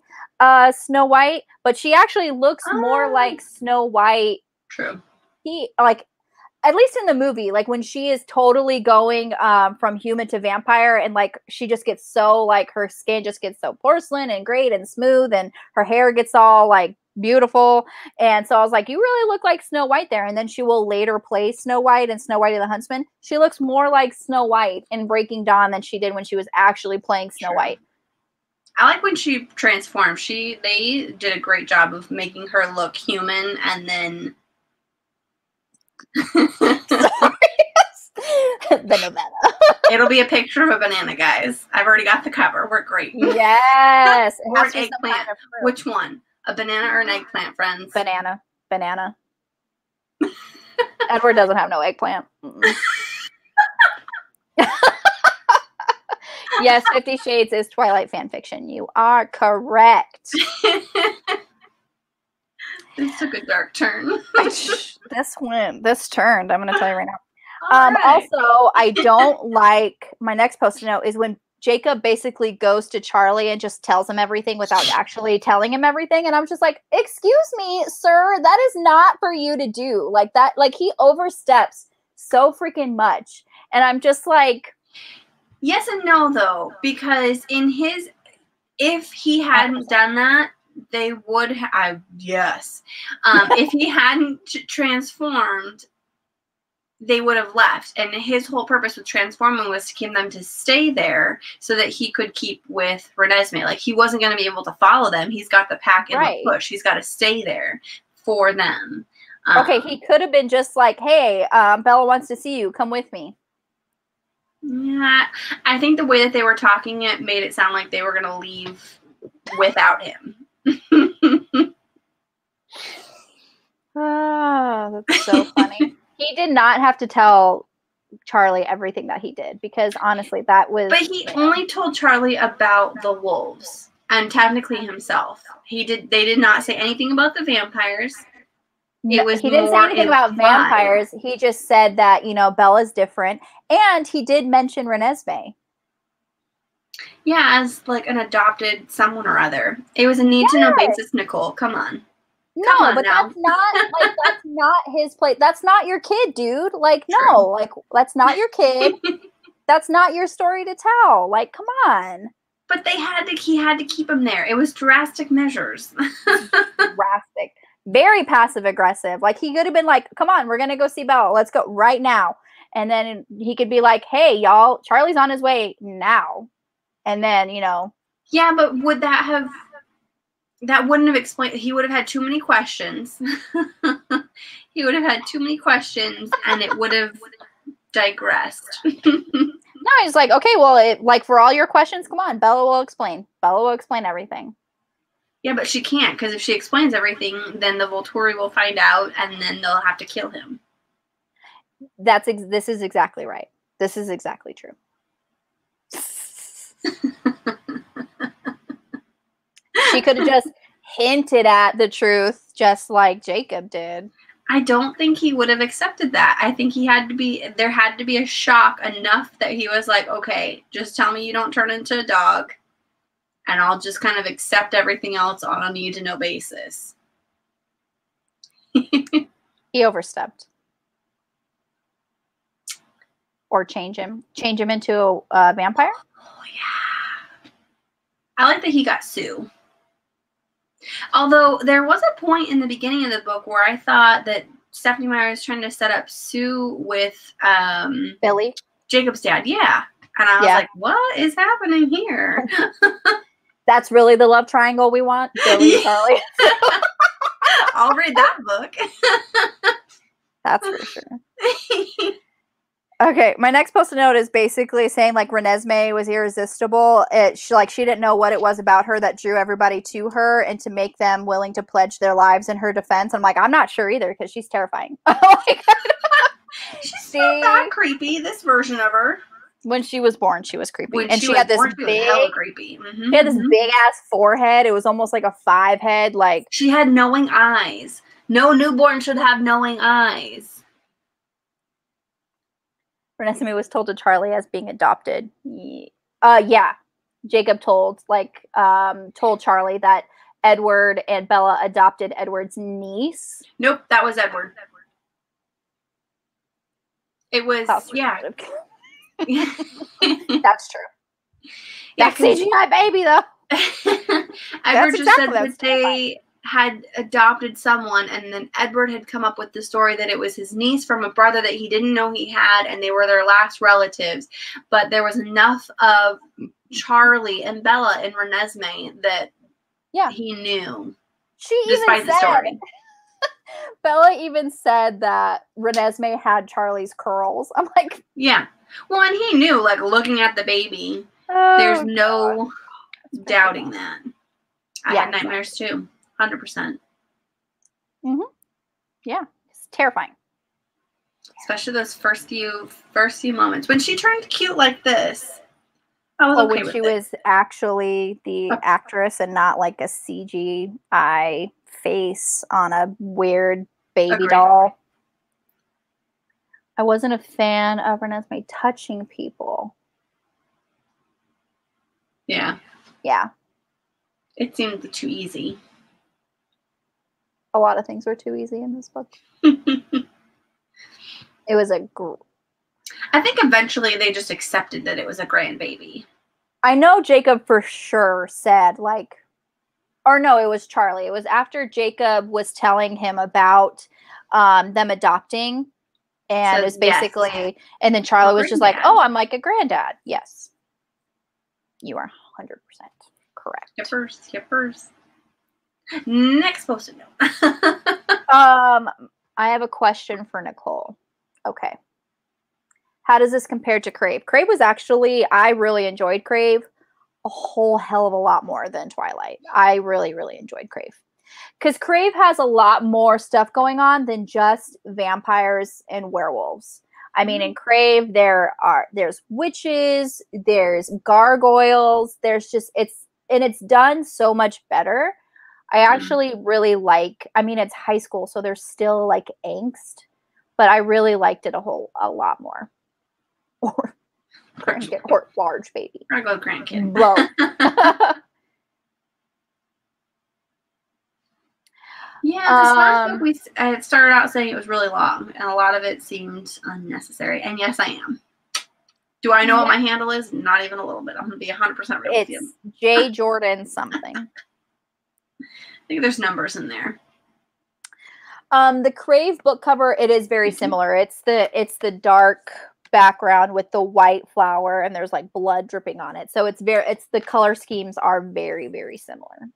Speaker 2: Snow White, but she actually looks more like Snow White.
Speaker 1: True.
Speaker 2: He like at least in the movie, like when she is totally going from human to vampire and like she just gets so like her skin just gets so porcelain and great and smooth and her hair gets all like beautiful. And so I was like, you really look like Snow White there. And then she will later play Snow White and Snow White and the Huntsman. She looks more like Snow White in Breaking Dawn than she did when she was actually playing Snow White.
Speaker 1: I like when she transformed. They did a great job of making her look human and then
Speaker 2: the banana.
Speaker 1: It'll be a picture of a banana, guys. I've already got the cover. We're great.
Speaker 2: Yes.
Speaker 1: Or an eggplant. Kind of which one? A banana or an eggplant, friends?
Speaker 2: Banana. Edward doesn't have no eggplant. Yes, 50 Shades is Twilight fan fiction. You are correct.
Speaker 1: This took a dark turn.
Speaker 2: This turned. I'm going to tell you right now.
Speaker 1: Right.
Speaker 2: Also, I don't like my next post-it note is when Jacob basically goes to Charlie and just tells him everything without actually telling him everything. And I'm just like, excuse me, sir, that is not for you to do. Like that, like he oversteps so freaking much. And I'm just like.
Speaker 1: Yes and no, though, because if he hadn't done that, they would have, yes. If he hadn't transformed, they would have left. And his whole purpose with transforming was to keep them to stay there so that he could keep with Renesmee. Like, he wasn't going to be able to follow them. He's got the pack in the push. He's got to stay there for them.
Speaker 2: Okay, he could have been just like, hey, Bella wants to see you. Come with me.
Speaker 1: Yeah, I think the way that they were talking it made it sound like they were going to leave without him.
Speaker 2: Oh, that's so funny. He did not have to tell Charlie everything that he did because honestly, that was.
Speaker 1: But he only told Charlie about the wolves and technically himself. They did not say anything about the vampires.
Speaker 2: He didn't say anything about vampires. He just said that, you know, Bella's different. And he did mention Renesmee.
Speaker 1: Yeah, as like an adopted someone or other. It was a need-to-know basis, Nicole. Come on.
Speaker 2: No, but that's not his place. That's not your kid, dude. Like, no, like, that's not your kid. That's not your story to tell. Like, come on.
Speaker 1: But he had to keep him there. It was drastic measures.
Speaker 2: Drastic. Very passive aggressive. Like, he could have been like, come on, we're going to go see Bella. Let's go right now. And then he could be like, hey, y'all, Charlie's on his way now. And then, you know.
Speaker 1: Yeah, but that wouldn't have explained. He would have had too many questions. He would have had too many questions, and it would have digressed.
Speaker 2: No, he's like, okay, well, like, for all your questions, come on, Bella will explain. Bella will explain everything.
Speaker 1: Yeah, but she can't, because if she explains everything, then the Volturi will find out, and then they'll have to kill him.
Speaker 2: This is exactly right. This is exactly true. She could have just hinted at the truth, just like Jacob did.
Speaker 1: I don't think he would have accepted that. I think there had to be a shock enough that he was like, okay, just tell me you don't turn into a dog, and I'll just kind of accept everything else on a need-to-know basis.
Speaker 2: He overstepped. Or change him into a vampire?
Speaker 1: Oh, yeah. I like that he got Sue. Although there was a point in the beginning of the book where I thought that Stephenie Meyer was trying to set up Sue with
Speaker 2: Billy,
Speaker 1: Jacob's dad. Yeah. And I was like, what is happening here?
Speaker 2: That's really the love triangle we want? Billy, Charlie.
Speaker 1: I'll read that book.
Speaker 2: That's for sure. Okay, my next post-it note is basically saying, like, Renesmee was irresistible. She didn't know what it was about her that drew everybody to her and to make them willing to pledge their lives in her defense. I'm like, I'm not sure either, because she's terrifying.
Speaker 1: She's not that creepy, this version of her.
Speaker 2: When she was born, she was creepy.
Speaker 1: She had this creepy. Mm-hmm,
Speaker 2: she had this big-ass forehead. It was almost like a 5 head. Like,
Speaker 1: she had knowing eyes. No newborn should have knowing eyes.
Speaker 2: Renesmee was told to Charlie as being adopted. Yeah. Jacob told Charlie that Edward and Bella adopted Edward's niece.
Speaker 1: Nope, that was Edward. It was, yeah.
Speaker 2: That's true. Yeah, that's CGI baby, though.
Speaker 1: Edward just said that they had adopted someone, and then Edward had come up with the story that it was his niece from a brother that he didn't know he had, and they were their last relatives. But there was enough of Charlie and Bella and Renesmee that he knew. Despite the story.
Speaker 2: Bella even said that Renesmee had Charlie's curls. I'm like,
Speaker 1: yeah. Well, and he knew, like, looking at the baby, there's no doubting that. I had nightmares too. 100%.
Speaker 2: Yeah, it's terrifying.
Speaker 1: Especially those first few moments when she turned cute like this. I was okay
Speaker 2: when she was actually the actress and not like a CGI face on a weird baby doll. I wasn't a fan of Renesmee touching people.
Speaker 1: Yeah.
Speaker 2: Yeah.
Speaker 1: It seemed too easy.
Speaker 2: A lot of things were too easy in this book. It was
Speaker 1: I think eventually they just accepted that it was a grandbaby.
Speaker 2: I know Jacob for sure said, like, or no, it was Charlie. It was after Jacob was telling him about them adopting, and it was basically, and then Charlie was just like, oh, I'm like a granddad. Yes. You are 100% correct.
Speaker 1: Yippers. Next post-it note.
Speaker 2: I have a question for Nicole. Okay. How does this compare to Crave? Crave was actually, I really enjoyed Crave a whole hell of a lot more than Twilight. I really, really enjoyed Crave. Because Crave has a lot more stuff going on than just vampires and werewolves. I mean, in Crave, there's witches, there's gargoyles, there's just, it's done so much better. I actually really it's high school, so there's still like angst, but I really liked it a lot more. Or large baby.
Speaker 1: Or go grandkid.
Speaker 2: Blow.
Speaker 1: Yeah, Yeah, this last book we started out saying it was really long, and a lot of it seemed unnecessary. And yes, I am. Do I know what my handle is? Not even a little bit. I'm going to be 100% real with you.
Speaker 2: It's J. Jordan something.
Speaker 1: I think there's numbers in there.
Speaker 2: The Crave book cover, it is very similar. It's the dark background with the white flower, and there's like blood dripping on it. So it's the color schemes are very, very similar.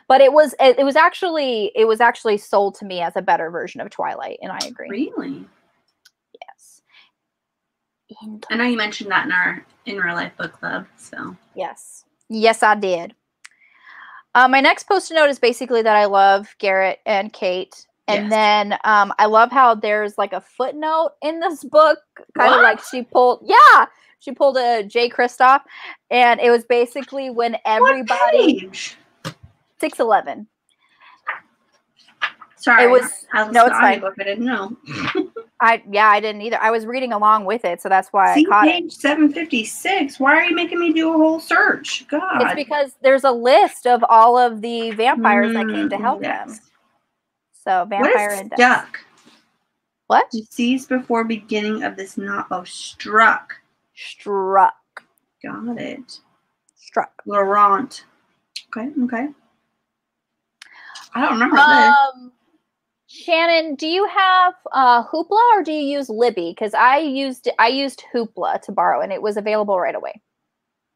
Speaker 2: But it was actually sold to me as a better version of Twilight, and I agree.
Speaker 1: Really?
Speaker 2: Yes.
Speaker 1: I know you mentioned that in real life book club. So
Speaker 2: yes, I did. My next post-it note is basically that I love Garrett and Kate, and then I love how there's like a footnote in this book, kind of like she pulled a J. Kristoff, and it was basically when everybody.
Speaker 1: What page?
Speaker 2: 611.
Speaker 1: Sorry,
Speaker 2: it was no, it's fine.
Speaker 1: Book, I didn't know.
Speaker 2: I didn't either. I was reading along with it, so that's why I caught
Speaker 1: page 756. Why are you making me do a whole search? God,
Speaker 2: it's because there's a list of all of the vampires that came to help them. So vampire index.
Speaker 1: Stuck.
Speaker 2: What?
Speaker 1: Deceased before beginning of this not. Oh, struck.
Speaker 2: Struck.
Speaker 1: Got it.
Speaker 2: Struck.
Speaker 1: Laurent. Okay. I don't remember this.
Speaker 2: Shannon, do you have Hoopla or do you use Libby? Because I used Hoopla to borrow, and it was available right away.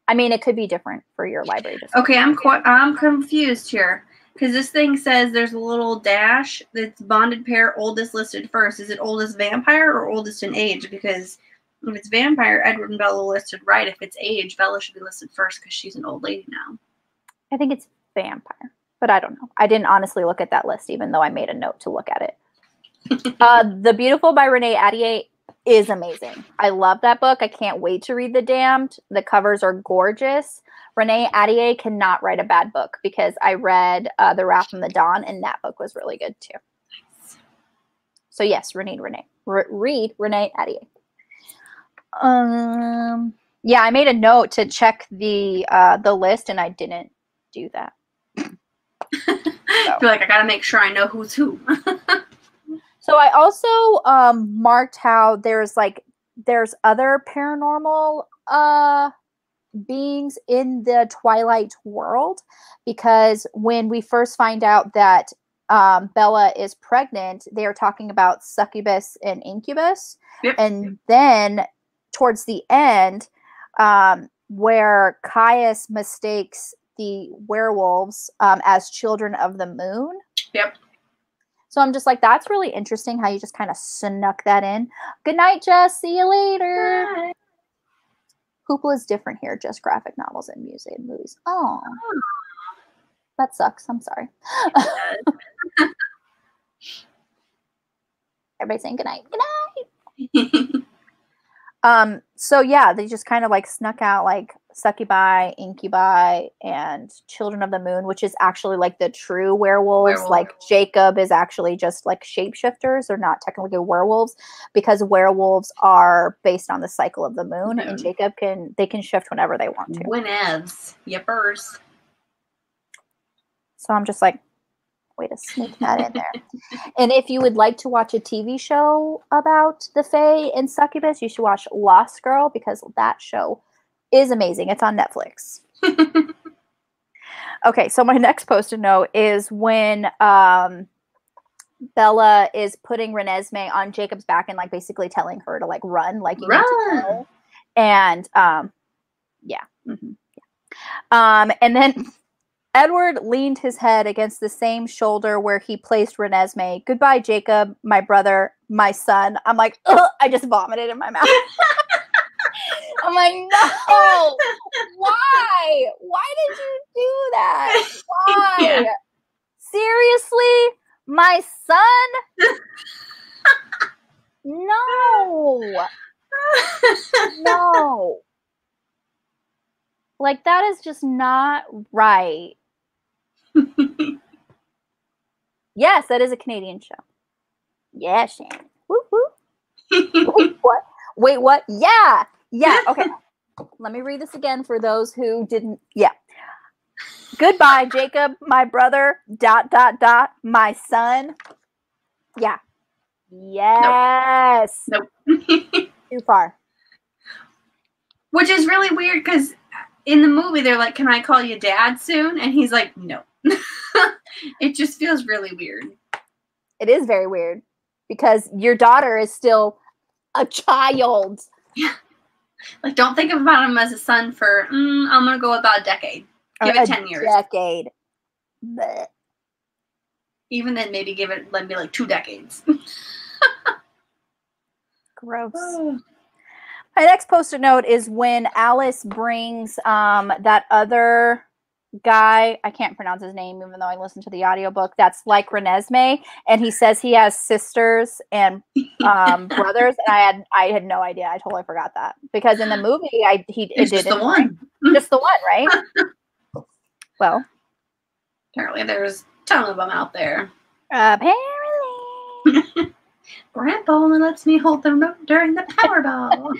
Speaker 2: I mean, it could be different for your library.
Speaker 1: Okay, I'm confused here because this thing says there's a little dash that's bonded pair oldest listed first. Is it oldest vampire or oldest in age? Because if it's vampire, Edward and Bella listed right. If it's age, Bella should be listed first because she's an old lady now.
Speaker 2: I think it's vampire, but I don't know. I didn't honestly look at that list, even though I made a note to look at it. The Beautiful by Renee Attier is amazing. I love that book. I can't wait to read The Damned. The covers are gorgeous. Renee Attier cannot write a bad book because I read The Wrath from the Dawn, and that book was really good too. Nice. So yes, read Renee Attier. Yeah, I made a note to check the list, and I didn't do that.
Speaker 1: I feel like I gotta make sure I know who's who.
Speaker 2: So I also marked how there's other paranormal beings in the Twilight world, because when we first find out that Bella is pregnant, they are talking about succubus and incubus.
Speaker 1: Yep.
Speaker 2: And then towards the end, where Caius mistakes the werewolves as children of the moon.
Speaker 1: Yep.
Speaker 2: So I'm just like, that's really interesting how you just kind of snuck that in. Good night, Jess. See you later. Bye. Hoopla is different here, just graphic novels and music and movies. Oh, that sucks. I'm sorry. Everybody saying good night. Good night. So yeah, they just kind of like snuck out like succubi, incubi, and children of the moon, which is actually like the true werewolves. Like Jacob is actually just like shapeshifters. They're not technically werewolves because werewolves are based on the cycle of the moon, and Jacob can shift whenever they want to.
Speaker 1: Whenevs. Yippers.
Speaker 2: So I'm just like, way to sneak that in there. And if you would like to watch a TV show about the Fae and succubus, you should watch Lost Girl, because that show is amazing. It's on Netflix. Okay, so my next post-it note is when Bella is putting Renesmee on Jacob's back and like basically telling her to like run, like you need to go. And yeah. Mm-hmm. Yeah. And then Edward leaned his head against the same shoulder where he placed Renesmee. Goodbye, Jacob, my brother, my son. I'm like, ugh, I just vomited in my mouth. I'm like, no. Why? Why did you do that? Why? Yeah. Seriously? My son? No. No. Like, that is just not right. Yes, that is a Canadian show. Yeah, Shannon. Woo woo. What? Wait, what? Yeah. Yeah. Okay. Let me read this again for those who didn't. Yeah. Goodbye, Jacob, my brother, ... my son. Yeah. Yes.
Speaker 1: Nope.
Speaker 2: Too far.
Speaker 1: Which is really weird because in the movie they're like, "Can I call you Dad soon?" And he's like, "No." It just feels really weird.
Speaker 2: It is very weird because your daughter is still a child.
Speaker 1: Yeah. Like, don't think about him as a son for, I'm going to go about a decade. Give it 10 years.
Speaker 2: Decade. Blech.
Speaker 1: Even then, maybe give it, like, 2 decades.
Speaker 2: Gross. My next post-it note is when Alice brings that other guy, I can't pronounce his name even though I listened to the audiobook, that's like Renesmee, and he says he has sisters and brothers, and I had no idea. I totally forgot that because in the movie it
Speaker 1: just the one.
Speaker 2: Just the one, right? Well,
Speaker 1: apparently there's a ton of them out there.
Speaker 2: Apparently.
Speaker 1: Grandpa only lets me hold the remote during the Powerball.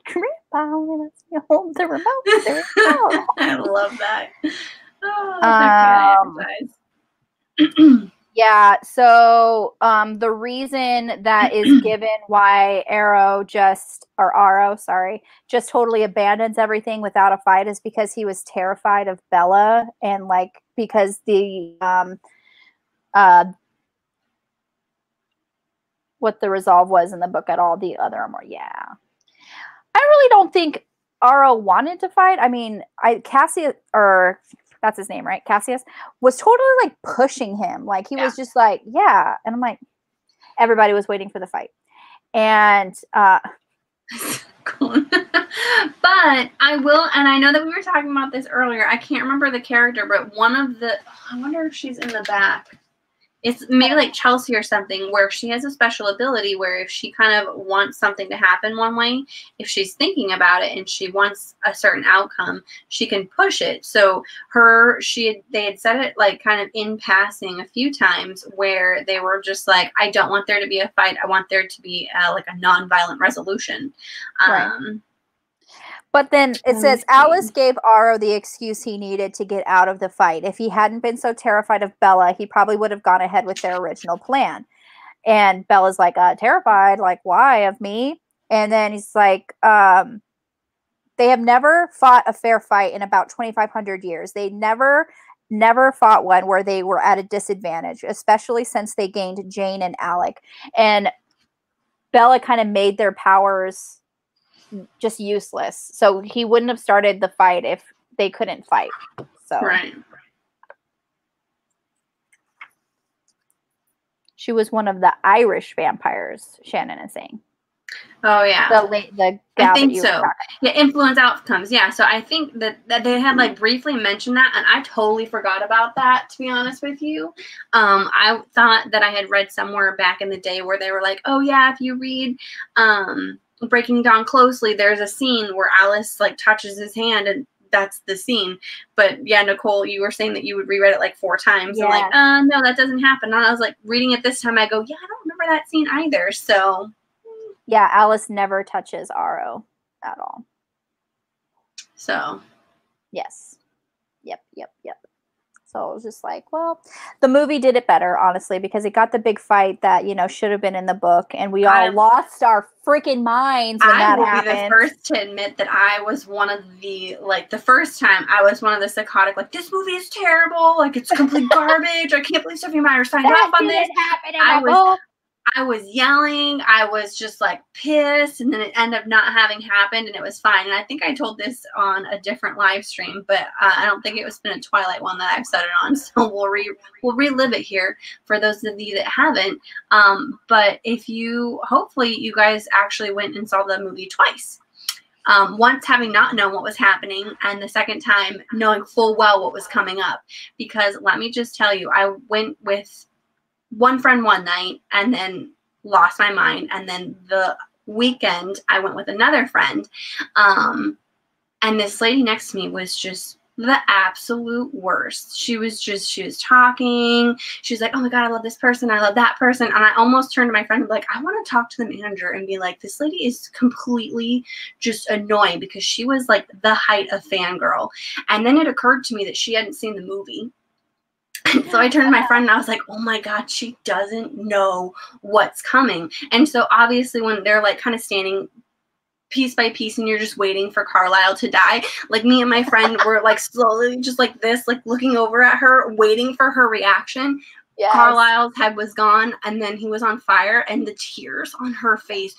Speaker 2: Grandpa only lets me hold the remote during the Powerball.
Speaker 1: I love that. Oh,
Speaker 2: yeah, so the reason that is given why Aro just totally abandons everything without a fight is because he was terrified of Bella, and like because the what the resolve was in the book at all, the other Armor. Yeah. I really don't think Aro wanted to fight. I mean, Cassius, or that's his name, right? Cassius was totally like pushing him. Like he was just like, yeah. And I'm like, everybody was waiting for the fight. And
Speaker 1: cool. But I will, and I know that we were talking about this earlier. I can't remember the character, but one of the, I wonder if she's in the back. It's maybe like Chelsea or something, where she has a special ability where if she kind of wants something to happen one way, if she's thinking about it and she wants a certain outcome, she can push it. So they had said it like kind of in passing a few times where they were just like, I don't want there to be a fight. I want there to be like a nonviolent resolution.
Speaker 2: Right. But then it says Alice gave Aro the excuse he needed to get out of the fight. If he hadn't been so terrified of Bella, he probably would have gone ahead with their original plan. And Bella's like, terrified? Like, why of me? And then he's like, they have never fought a fair fight in about 2,500 years. They never fought one where they were at a disadvantage, especially since they gained Jane and Alec. And Bella kind of made their powers just useless, so he wouldn't have started the fight if they couldn't fight. So
Speaker 1: right.
Speaker 2: She was one of the Irish vampires, Shannon is saying.
Speaker 1: Oh yeah,
Speaker 2: the gal
Speaker 1: I think so. Yeah, influence outcomes. Yeah, so I think that they had like briefly mentioned that, and I totally forgot about that, to be honest with you. I thought that I had read somewhere back in the day where they were like, oh yeah, if you read Breaking Dawn closely, there's a scene where Alice like touches his hand, and that's the scene. But yeah, Nicole, you were saying that you would reread it like 4 times. Yeah. And like, no, that doesn't happen. And I was like reading it this time, I go, yeah, I don't remember that scene either. So
Speaker 2: yeah, Alice never touches Aro at all.
Speaker 1: So
Speaker 2: yes. Yep. So I was just like, well, the movie did it better, honestly, because it got the big fight that, should have been in the book. And we all lost our freaking minds when that happened.
Speaker 1: I will be the first to admit that I was one of the first time I was one of the psychotic, like, this movie is terrible. Like, it's complete garbage. I can't believe Stephenie Meyer signed off on this. I was yelling. I was just like pissed, and then it ended up not having happened, and it was fine. And I think I told this on a different live stream, but I don't think it was been a Twilight one that I've said it on. So we'll relive it here for those of you that haven't. But hopefully you guys actually went and saw the movie twice. Once having not known what was happening, and the second time knowing full well what was coming up. Because let me just tell you, I went with one friend one night and then lost my mind, and then the weekend I went with another friend, and this lady next to me was just The absolute worst. She was talking. She was like, oh my God, I love this person. I love that person. And I almost turned to my friend and be like, I want to talk to the manager and be like, this lady is completely just annoying, because she was like the height of fangirl. And then it occurred to me that she hadn't seen the movie. So I turned to my friend and I was like, oh my God, she doesn't know what's coming. And so obviously when they're like kind of standing piece by piece and you're just waiting for Carlisle to die, like me and my friend were like slowly just like this, like looking over at her, waiting for her reaction. Yes. Carlisle's head was gone and then he was on fire, and the tears on her face,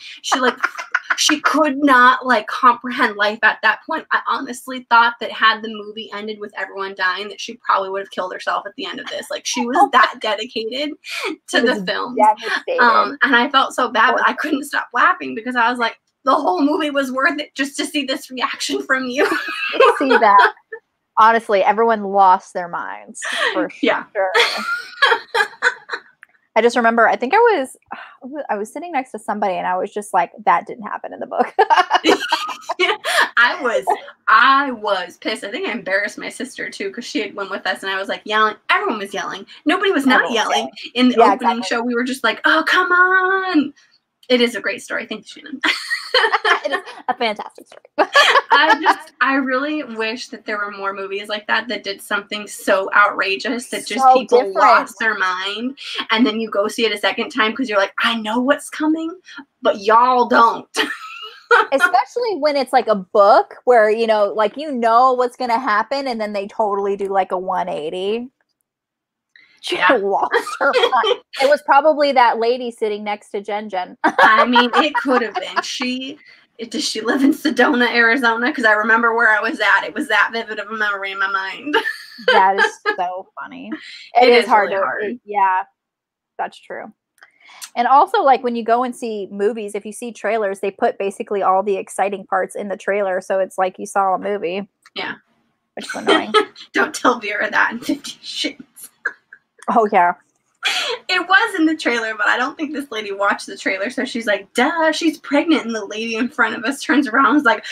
Speaker 1: she could not like comprehend life at that point. I honestly thought that had the movie ended with everyone dying, that she probably would have killed herself at the end of this. Like, she was that dedicated to the film. And I felt so bad, but I couldn't stop laughing because I was like, the whole movie was worth it just to see this reaction from you.
Speaker 2: See that. Honestly, everyone lost their minds for sure. I just remember, I think I was sitting next to somebody and I was just like, that didn't happen in the book.
Speaker 1: I was pissed. I think I embarrassed my sister too, because she had went with us and I was like yelling. Everyone was yelling. Nobody was not yelling. In the opening show, we were just like, oh, come on. It is a great story. Thank you, Shannon.
Speaker 2: It is a fantastic story.
Speaker 1: I really wish that there were more movies like that did something so outrageous that just people lost their mind, and then you go see it a second time because you're like, I know what's coming, but y'all don't.
Speaker 2: Especially when it's like a book where, you know, like, you know what's going to happen, and then they totally do like a 180. She lost her mind. It was probably that lady sitting next to Jen.
Speaker 1: I mean, it could have been. Does she live in Sedona, Arizona? Because I remember where I was at. It was that vivid of a memory in my mind.
Speaker 2: That is so funny. It is hard. Yeah, that's true. And also, like, when you go and see movies, if you see trailers, they put basically all the exciting parts in the trailer. So it's like you saw a movie.
Speaker 1: Yeah.
Speaker 2: Which is annoying.
Speaker 1: Don't tell Vera that in 50 Shades.
Speaker 2: Oh, yeah.
Speaker 1: It was in the trailer, but I don't think this lady watched the trailer. So she's like, duh, she's pregnant. And the lady in front of us turns around and was like,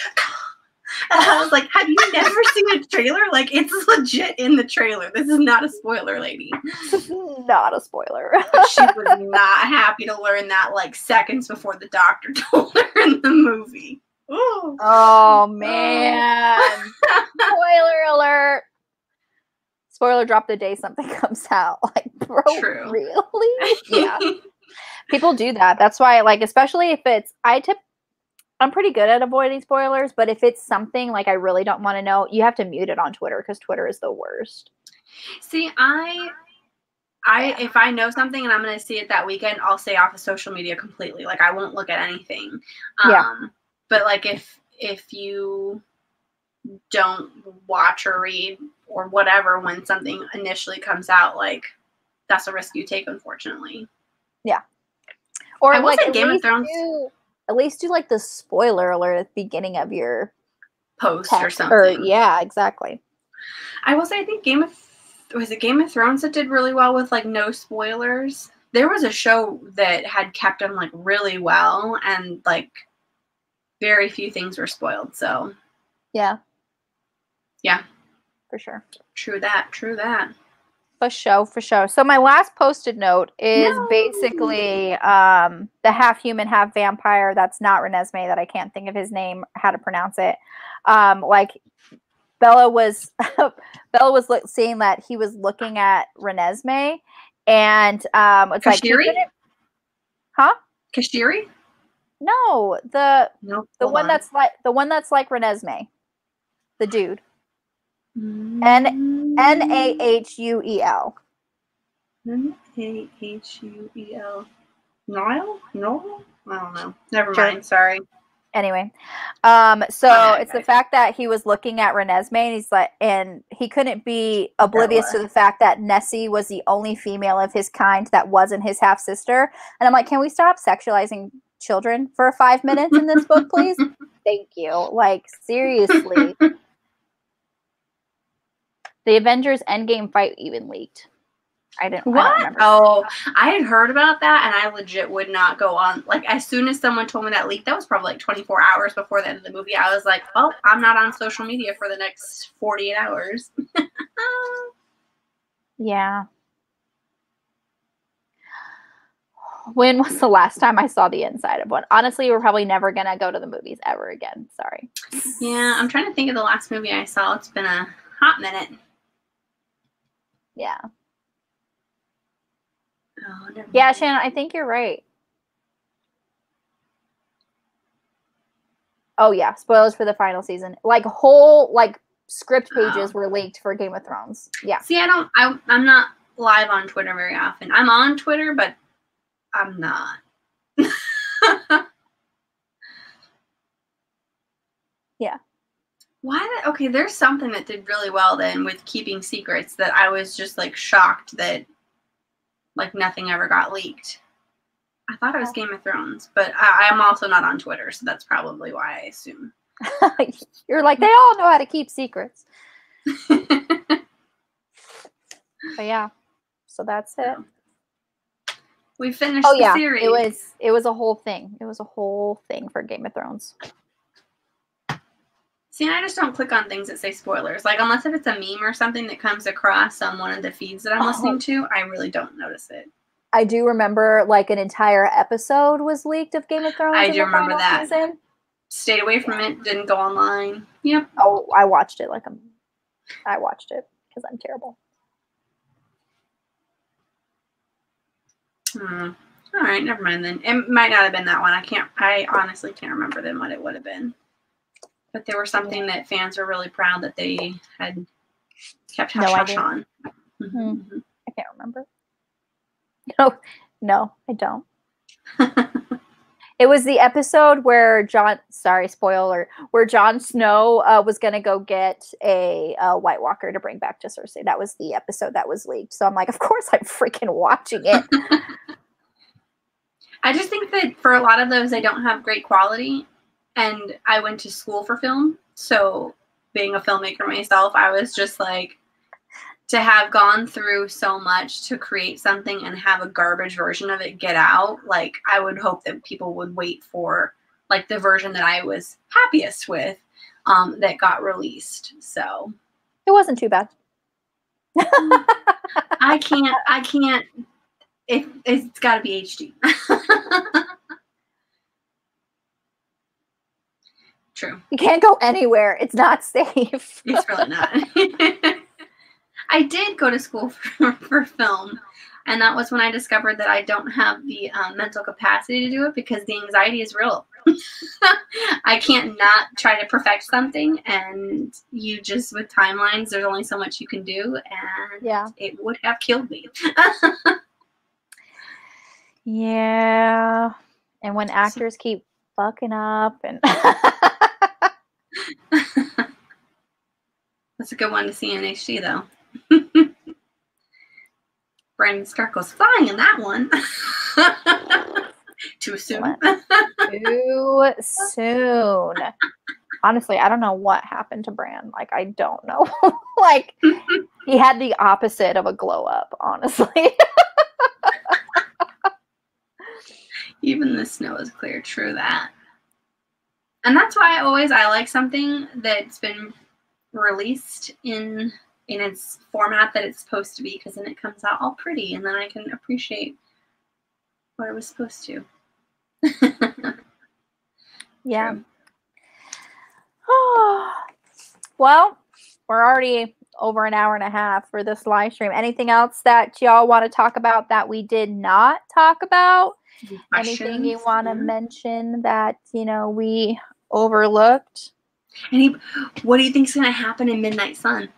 Speaker 1: and I was like, have you never seen a trailer? Like, it's legit in the trailer. This is not a spoiler, lady.
Speaker 2: Not a spoiler.
Speaker 1: She was not happy to learn that like seconds before the doctor told her in the movie. Ooh.
Speaker 2: Oh, man. Spoiler alert. Spoiler drop the day something comes out. Like, bro,
Speaker 1: True.
Speaker 2: Really? Yeah. People do that. That's why, like, especially if it's, I'm pretty good at avoiding spoilers, but if it's something like I really don't want to know, you have to mute it on Twitter, because Twitter is the worst.
Speaker 1: See, if I know something and I'm going to see it that weekend, I'll stay off of social media completely. Like, I won't look at anything. But like, if you don't watch or read or whatever when something initially comes out, like, that's a risk you take, unfortunately.
Speaker 2: Yeah. Or
Speaker 1: like Game of Thrones.
Speaker 2: At least do like the spoiler alert at the beginning of your
Speaker 1: post or something.
Speaker 2: Yeah, exactly.
Speaker 1: I will say, I think Game of Thrones that did really well with like no spoilers. There was a show that had kept them like really well, and like very few things were spoiled. So
Speaker 2: yeah. For sure.
Speaker 1: True that.
Speaker 2: For sure. So my last posted note is basically the half human, half vampire. That's not Renesmee. That I can't think of his name, how to pronounce it. Like Bella was saying that he was looking at Renesmee, and it's
Speaker 1: Kashiri?
Speaker 2: like, huh?
Speaker 1: Kashiri?
Speaker 2: No, the one that's like Renesmee, the dude. Nahuel.
Speaker 1: Nahuel. No? I don't know. Never mind. Sorry.
Speaker 2: Anyway, so it's the fact that he was looking at Renesmee, and he's like, and he couldn't be oblivious to the fact that Nessie was the only female of his kind that wasn't his half sister. And I'm like, can we stop sexualizing children for 5 minutes in this book, please? Thank you. Like, seriously. The Avengers Endgame fight even leaked. I don't
Speaker 1: What?
Speaker 2: remember.
Speaker 1: Oh, I had heard about that, and I legit would not go on. Like, as soon as someone told me that leak, that was probably like 24 hours before the end of the movie. I was like, well, I'm not on social media for the next 48 hours.
Speaker 2: Yeah. When was the last time I saw the inside of one? Honestly, we're probably never going to go to the movies ever again. Sorry.
Speaker 1: Yeah, I'm trying to think of the last movie I saw. It's been a hot minute.
Speaker 2: Yeah.
Speaker 1: Oh,
Speaker 2: yeah, Shannon, I think you're right. Oh, yeah. Spoilers for the final season. Like, whole, like, script pages were leaked for Game of Thrones. Yeah.
Speaker 1: See, I'm not live on Twitter very often. I'm on Twitter, but I'm not.
Speaker 2: Yeah.
Speaker 1: Why? Okay, there's something that did really well then with keeping secrets that I was just like shocked that like nothing ever got leaked. I thought it was Game of Thrones, but I'm also not on Twitter, so that's probably why I assume.
Speaker 2: You're like, they all know how to keep secrets. But yeah, so that's it.
Speaker 1: We finished the series.
Speaker 2: It was a whole thing. It was a whole thing for Game of Thrones.
Speaker 1: See, I just don't click on things that say spoilers. Like, unless if it's a meme or something that comes across on one of the feeds that I'm listening to, I really don't notice it.
Speaker 2: I do remember, like, an entire episode was leaked of Game of Thrones.
Speaker 1: I do remember that. Season. Stayed away from it. Didn't go online. Yep.
Speaker 2: Oh, I watched it. I watched it because I'm terrible.
Speaker 1: All right, never mind then. It might not have been that one. I honestly can't remember then what it would have been. But there was something that fans were really proud that they had kept hush-hush on.
Speaker 2: Mm-hmm. I can't remember. No, I don't. It was the episode where spoiler, where Jon Snow was going to go get a White Walker to bring back to Cersei. That was the episode that was leaked. So I'm like, of course I'm freaking watching it.
Speaker 1: I just think that for a lot of those, they don't have great quality. And I went to school for film. So being a filmmaker myself, I was just like, to have gone through so much to create something and have a garbage version of it get out, like, I would hope that people would wait for, like, the version that I was happiest with that got released. So
Speaker 2: it wasn't too bad.
Speaker 1: I can't. It's got to be HD. True.
Speaker 2: You can't go anywhere. It's not safe.
Speaker 1: It's really not. I did go to school for film, and that was when I discovered that I don't have the mental capacity to do it because the anxiety is real. I can't not try to perfect something, and you just, with timelines, there's only so much you can do, and it would have killed me.
Speaker 2: Yeah. And when actors keep fucking up and...
Speaker 1: That's a good one to see in HD, though. Brandon Stark goes flying in that one. Too soon.
Speaker 2: Too soon. Honestly, I don't know what happened to Bran. Like, I don't know. Like, he had the opposite of a glow up, honestly.
Speaker 1: Even the snow is clear. True that. And that's why I like something that's been released in its format that it's supposed to be, because then it comes out all pretty, and then I can appreciate what it was supposed to.
Speaker 2: Yeah. Well, we're already over an hour and a half for this live stream. Anything else that y'all want to talk about that we did not talk about? Anything you want to mention that, we overlooked?
Speaker 1: What do you think is going to happen in Midnight Sun?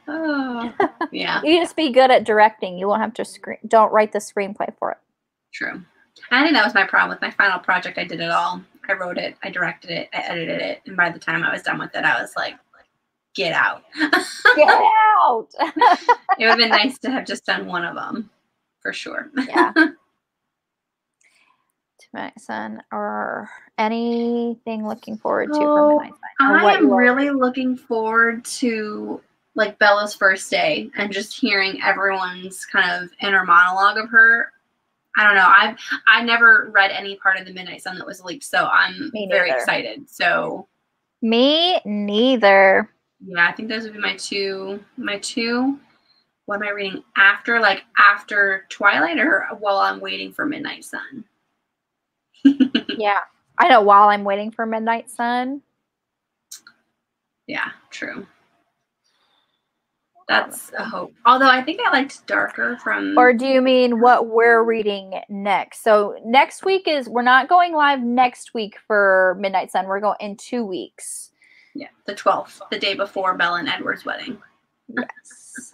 Speaker 1: Oh, yeah.
Speaker 2: You just be good at directing. You won't have to don't write the screenplay for it.
Speaker 1: True. I think that was my problem with my final project. I did it all. I wrote it, I directed it, I edited it, and by the time I was done with it, I was like, get out.
Speaker 2: Get out!
Speaker 1: It would have been nice to have just done one of them, for sure.
Speaker 2: Yeah. To Midnight Sun, or anything looking forward to for
Speaker 1: Oh,
Speaker 2: Midnight Sun?
Speaker 1: I am really looking forward to like Bella's first day and just hearing everyone's kind of inner monologue of her. I don't know. I never read any part of the Midnight Sun that was leaked, so I'm very excited. So
Speaker 2: me neither.
Speaker 1: Yeah, I think those would be my two. What am I reading after? Like after Twilight, or while I'm waiting for Midnight Sun?
Speaker 2: Yeah, I know. While I'm waiting for Midnight Sun.
Speaker 1: Yeah, true. That's a hope. Although I think I liked Darker from...
Speaker 2: Or do you mean what we're reading next? So next week we're not going live next week for Midnight Sun. We're going in 2 weeks.
Speaker 1: Yeah, the 12th, the day before Bella and Edward's wedding.
Speaker 2: Yes.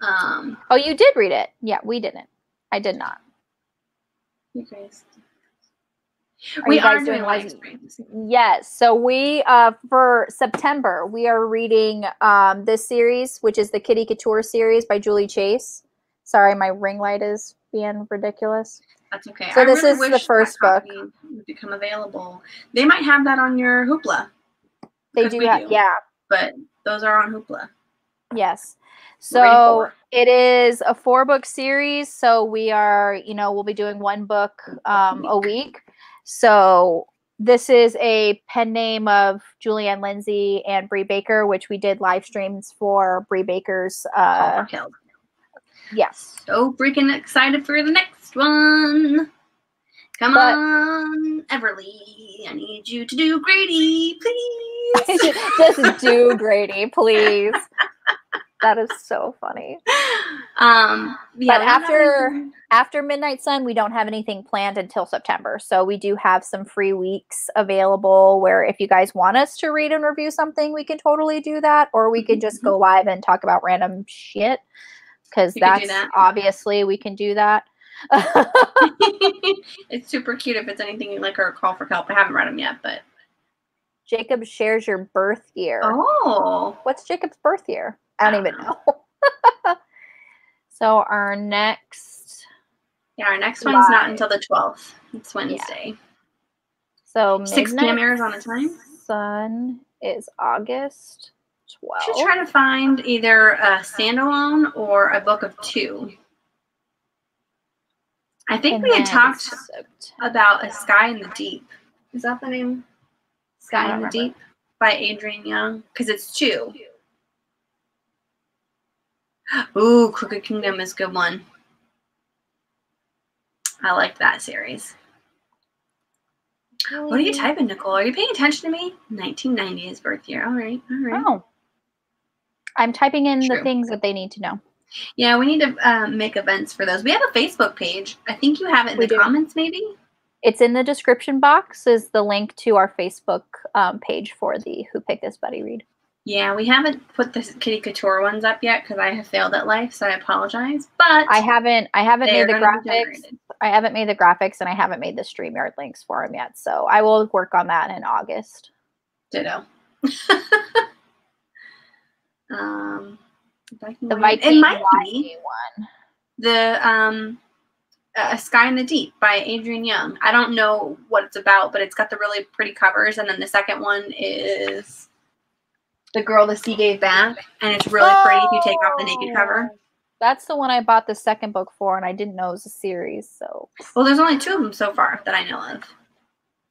Speaker 2: Oh, you did read it. Yeah, we didn't. I did not.
Speaker 1: You guys...
Speaker 2: We are doing live streams. Yes. So we, for September, we are reading this series, which is the Kitty Couture series by Julie Chase. Sorry, my ring light is being ridiculous.
Speaker 1: That's okay.
Speaker 2: So this is the first book.
Speaker 1: Would become available. They might have that on your Hoopla.
Speaker 2: They do have, yeah.
Speaker 1: But those are on Hoopla.
Speaker 2: Yes. So it is a 4-book series. So we are, we'll be doing 1 book a week. So this is a pen name of Julianne Lindsay and Bree Baker, which we did live streams for Bree Baker's. Yes.
Speaker 1: So freaking excited for the next one. Come on, Everly. I need you to do Grady, please.
Speaker 2: Just do Grady, please. That is so funny.
Speaker 1: Yeah,
Speaker 2: but after Midnight Sun, we don't have anything planned until September. So we do have some free weeks available where if you guys want us to read and review something, we can totally do that. Or we can just go live and talk about random shit. Because that's obviously we can do that.
Speaker 1: It's super cute if it's anything you like or a call for help. I haven't read them yet, but
Speaker 2: Jacob shares your birth year.
Speaker 1: Oh,
Speaker 2: what's Jacob's birth year? I don't even know. So our next
Speaker 1: one's not until the 12th. It's Wednesday.
Speaker 2: Yeah. So
Speaker 1: 6 p.m. Arizona time.
Speaker 2: Sun is August 12th.
Speaker 1: Should try to find either a standalone or a book of 2. I think we had talked about A Sky in the Deep. Is that the name? Sky in the Deep by Adrienne Young? Because it's 2. Ooh, Crooked Kingdom is a good one. I like that series. What are you typing, Nicole? Are you paying attention to me? 1990 is birth year. All right.
Speaker 2: Oh. I'm typing in the things that they need to know.
Speaker 1: Yeah, we need to make events for those. We have a Facebook page. I think you have it in the comments, maybe?
Speaker 2: It's in the description box is the link to our Facebook page for the Who Picked This Buddy Read.
Speaker 1: Yeah, we haven't put the Kitty Couture ones up yet because I have failed at life, so I apologize. But
Speaker 2: I haven't made the graphics. I haven't made the graphics, and I haven't made the StreamYard links for them yet. So I will work on that in August.
Speaker 1: Ditto.
Speaker 2: The Viking
Speaker 1: one. The A Sky in the Deep by Adrienne Young. I don't know what it's about, but it's got the really pretty covers, and then the second one is The Girl the Sea Gave Back, and it's really pretty if you take off the naked cover.
Speaker 2: That's the one I bought the second book for, and I didn't know it was a series. So,
Speaker 1: well, there's only 2 of them so far that I know of.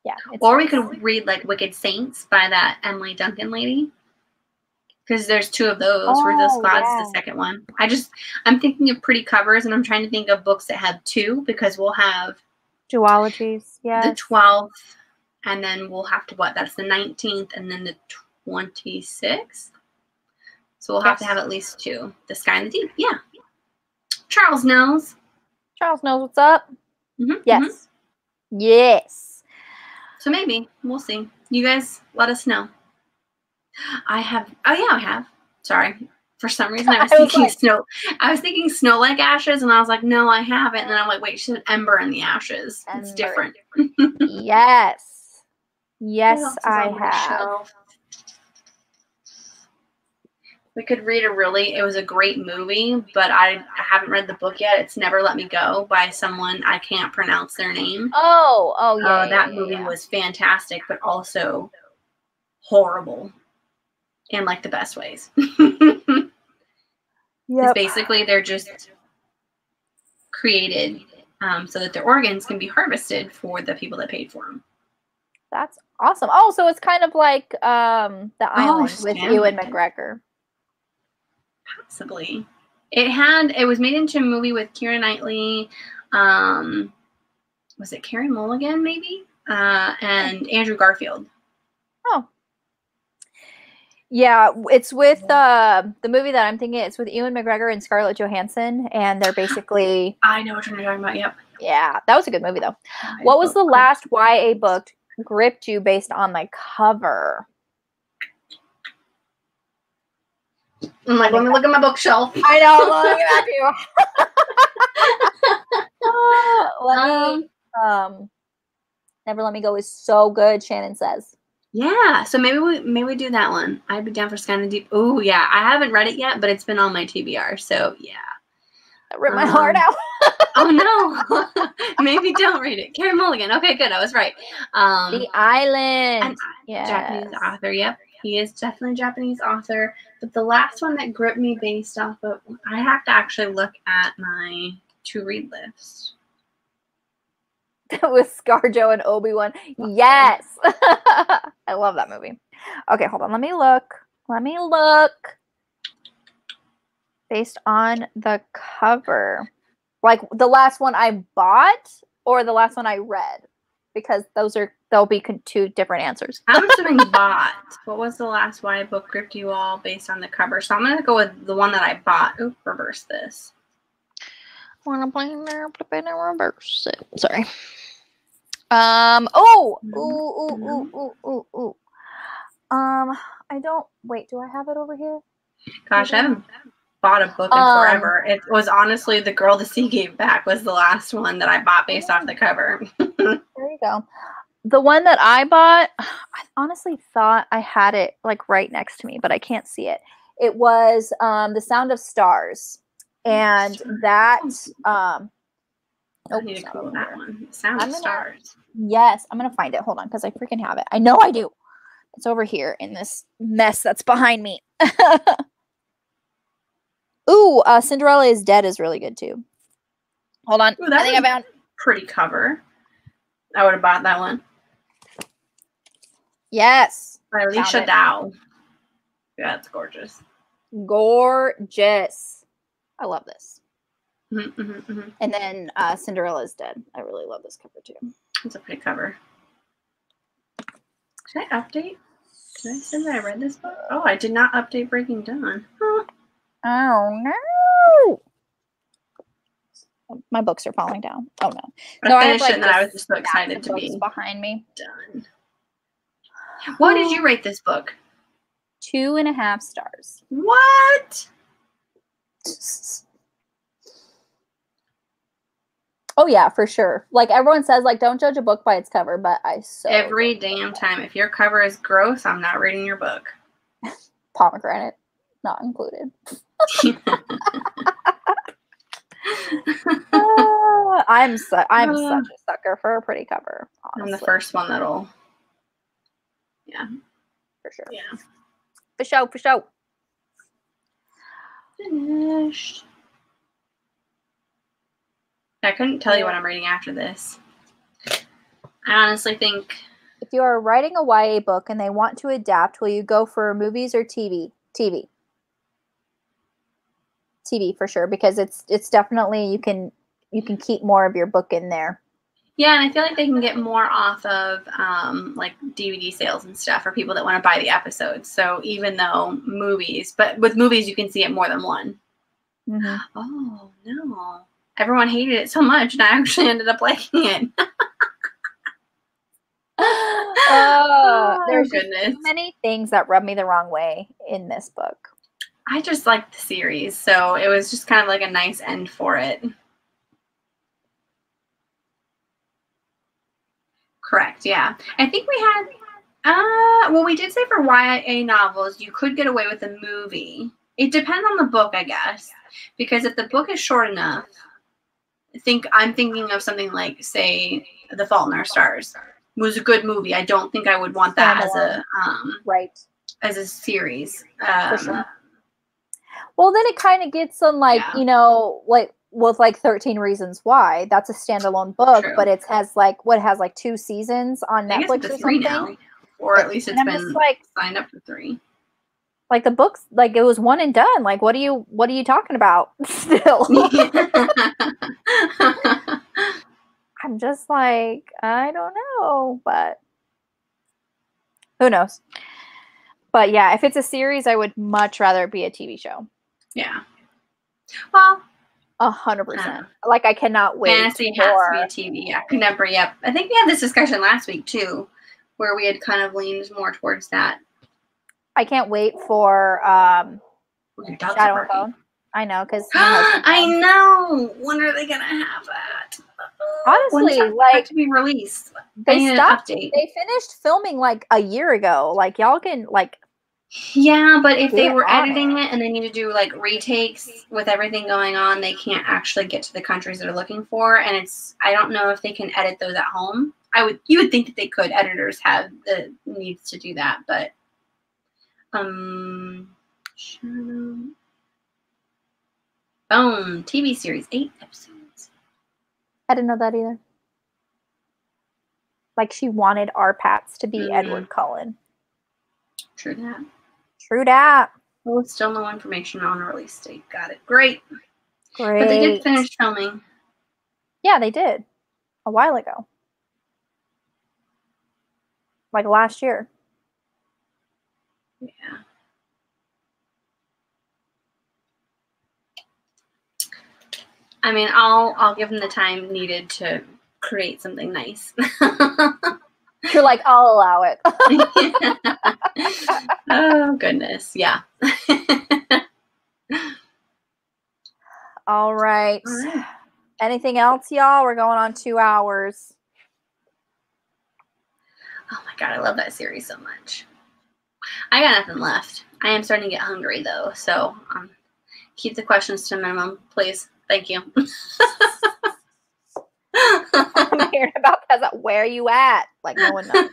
Speaker 2: Yeah.
Speaker 1: Or we could read like Wicked Saints by that Emily Duncan lady, because there's 2 of those. Riddles Clouds, the second one. I'm thinking of pretty covers, and I'm trying to think of books that have 2, because we'll have
Speaker 2: duologies. Yeah.
Speaker 1: The 12th, and then we'll have to that's the 19th, and then the 26th. So we'll have to have at least 2. The Sky and the Deep. Yeah. Charles knows.
Speaker 2: Charles knows what's up. Yes. Yes.
Speaker 1: So maybe. We'll see. You guys let us know. I have. Sorry. For some reason I was thinking snow. I was thinking Snow Like Ashes, and I was like, no, I haven't. And then I'm like, wait, she said Ember in the Ashes. It's different.
Speaker 2: Yes. Yes, I have.
Speaker 1: We could read it was a great movie, but I haven't read the book yet. It's Never Let Me Go by someone, I can't pronounce their name.
Speaker 2: Oh, yeah.
Speaker 1: That movie was fantastic, but also horrible in like the best ways. Because basically they're just created so that their organs can be harvested for the people that paid for them.
Speaker 2: That's awesome. Oh, so it's kind of like The Island with Ewan McGregor.
Speaker 1: Possibly. It was made into a movie with Keira Knightley. Was it Carey Mulligan, maybe? And Andrew Garfield.
Speaker 2: Oh. Yeah, it's with the movie that I'm thinking. It's with Ewan McGregor and Scarlett Johansson, and they're basically.
Speaker 1: I know what you're talking about. Yep.
Speaker 2: Yeah, that was a good movie though. What was the last YA book gripped you based on the cover?
Speaker 1: I'm like, let me look at my bookshelf.
Speaker 2: I know. Look at you. Never Let Me Go is so good. Shannon says.
Speaker 1: Yeah, so maybe we do that one. I'd be down for Sky and Deep. Oh yeah, I haven't read it yet, but it's been on my TBR. So yeah,
Speaker 2: that ripped my heart out.
Speaker 1: Oh no, maybe don't read it. Carey Mulligan. Okay, good. I was right.
Speaker 2: The Island.
Speaker 1: Yeah, Japanese author. Yep, he is definitely a Japanese author. But the last one that gripped me based off of, I have to actually look at my to read list.
Speaker 2: With ScarJo and Obi-Wan. Yes. I love that movie. Okay, hold on. Let me look. Based on the cover. Like the last one I bought or the last one I read? Because they'll be two different answers.
Speaker 1: I'm assuming bought. What was the last YA book gripped you all based on the cover? So I'm going to go with the one that I bought. Oop, reverse this.
Speaker 2: Wanna play there, reverse it. Sorry. I don't. Wait, do I have it over here?
Speaker 1: Gosh, I haven't bought a book in forever. It was honestly The Girl the Sea Gave Back was the last one that I bought based off the cover.
Speaker 2: There you go. The one that I bought, I honestly thought I had it like right next to me, but I can't see it. It was The Sound of Stars. And that
Speaker 1: I need to Google that one. Sound of Stars.
Speaker 2: Yes, I'm gonna find it. Hold on, because I freaking have it. I know I do. It's over here in this mess that's behind me. Ooh, Cinderella is Dead is really good too. Hold on.
Speaker 1: Ooh, I think I found pretty cover. I would have bought that one.
Speaker 2: Yes.
Speaker 1: By Alicia Dow. Yeah, it's gorgeous.
Speaker 2: Gorgeous. I love this.
Speaker 1: Mm-hmm, mm-hmm, mm-hmm.
Speaker 2: And then Cinderella is Dead. I really love this cover too.
Speaker 1: It's a pretty cover. Should I update? Did I say that I read this book? Oh, I did not update Breaking Dawn. Huh.
Speaker 2: Oh no! My books are falling down. Oh no!
Speaker 1: So I finished it, and I was just so excited to be
Speaker 2: behind me.
Speaker 1: Done. What did you rate this book?
Speaker 2: 2.5 stars.
Speaker 1: What?
Speaker 2: Oh yeah, for sure. Like everyone says, like don't judge a book by its cover, but
Speaker 1: every damn time. If your cover is gross, I'm not reading your book.
Speaker 2: Pomegranate, not included. I'm such a sucker for a pretty cover. Honestly.
Speaker 1: I'm the first one that'll. Yeah,
Speaker 2: for sure.
Speaker 1: Yeah,
Speaker 2: for sure.
Speaker 1: Finished. I couldn't tell you what I'm reading after this. I honestly think...
Speaker 2: If you are writing a YA book and they want to adapt, will you go for movies or TV? TV. TV for sure, because it's definitely you can keep more of your book in there.
Speaker 1: Yeah, and I feel like they can get more off of like DVD sales and stuff for people that want to buy the episodes. So even though movies, but with movies you can see it more than one.
Speaker 2: Mm-hmm.
Speaker 1: Oh no. Everyone hated it so much, and I actually ended up liking it.
Speaker 2: There's so many things that rub me the wrong way in this book.
Speaker 1: I just liked the series, so it was just kind of like a nice end for it. Correct, yeah. I think we had, well, we did say for YA novels, you could get away with a movie. It depends on the book, I guess. Because if the book is short enough, I'm thinking of something like, say, The Fault in Our Stars. It was a good movie. I don't think I would want that as a series.
Speaker 2: For sure. Well, then it kind of gets on like with like 13 Reasons Why. That's a standalone book, but it has like 2 seasons on Netflix or something. Now,
Speaker 1: or at least it's been signed up for 3.
Speaker 2: Like the books, like it was 1 and done. Like what are you talking about still? I'm just like, I don't know, but who knows? But yeah, if it's a series, I would much rather it be a TV show.
Speaker 1: Yeah. Well,
Speaker 2: 100%. Like I cannot wait.
Speaker 1: Fantasy has to be a TV. Yeah, could never. Yep. I think we had this discussion last week too, where we had kind of leaned more towards that.
Speaker 2: I can't wait for Shadow and Bone. I know, because
Speaker 1: I know. When are they gonna have that?
Speaker 2: Honestly, like
Speaker 1: to be released.
Speaker 2: They stopped. They finished filming like a year ago. Like y'all can like.
Speaker 1: Yeah, but if they were editing it and they need to do like retakes with everything going on, they can't actually get to the countries they're looking for. And I don't know if they can edit those at home. You would think that they could. Editors have the needs to do that, but Bone TV series, 8 episodes.
Speaker 2: I didn't know that either. Like she wanted our Pats to be Edward Cullen.
Speaker 1: True that.
Speaker 2: True that.
Speaker 1: Well, still no information on a release date. Got it. Great. But they did finish filming.
Speaker 2: Yeah, they did. A while ago. Like last year.
Speaker 1: Yeah. I mean, I'll give them the time needed to create something nice.
Speaker 2: You're like, I'll allow it.
Speaker 1: Oh, goodness. Yeah.
Speaker 2: All right. Anything else, y'all? We're going on 2 hours.
Speaker 1: Oh, my God. I love that series so much. I got nothing left. I am starting to get hungry, though. So keep the questions to a minimum, please. Thank you.
Speaker 2: I'm hearing about that. Where are you at? Like, no one knows.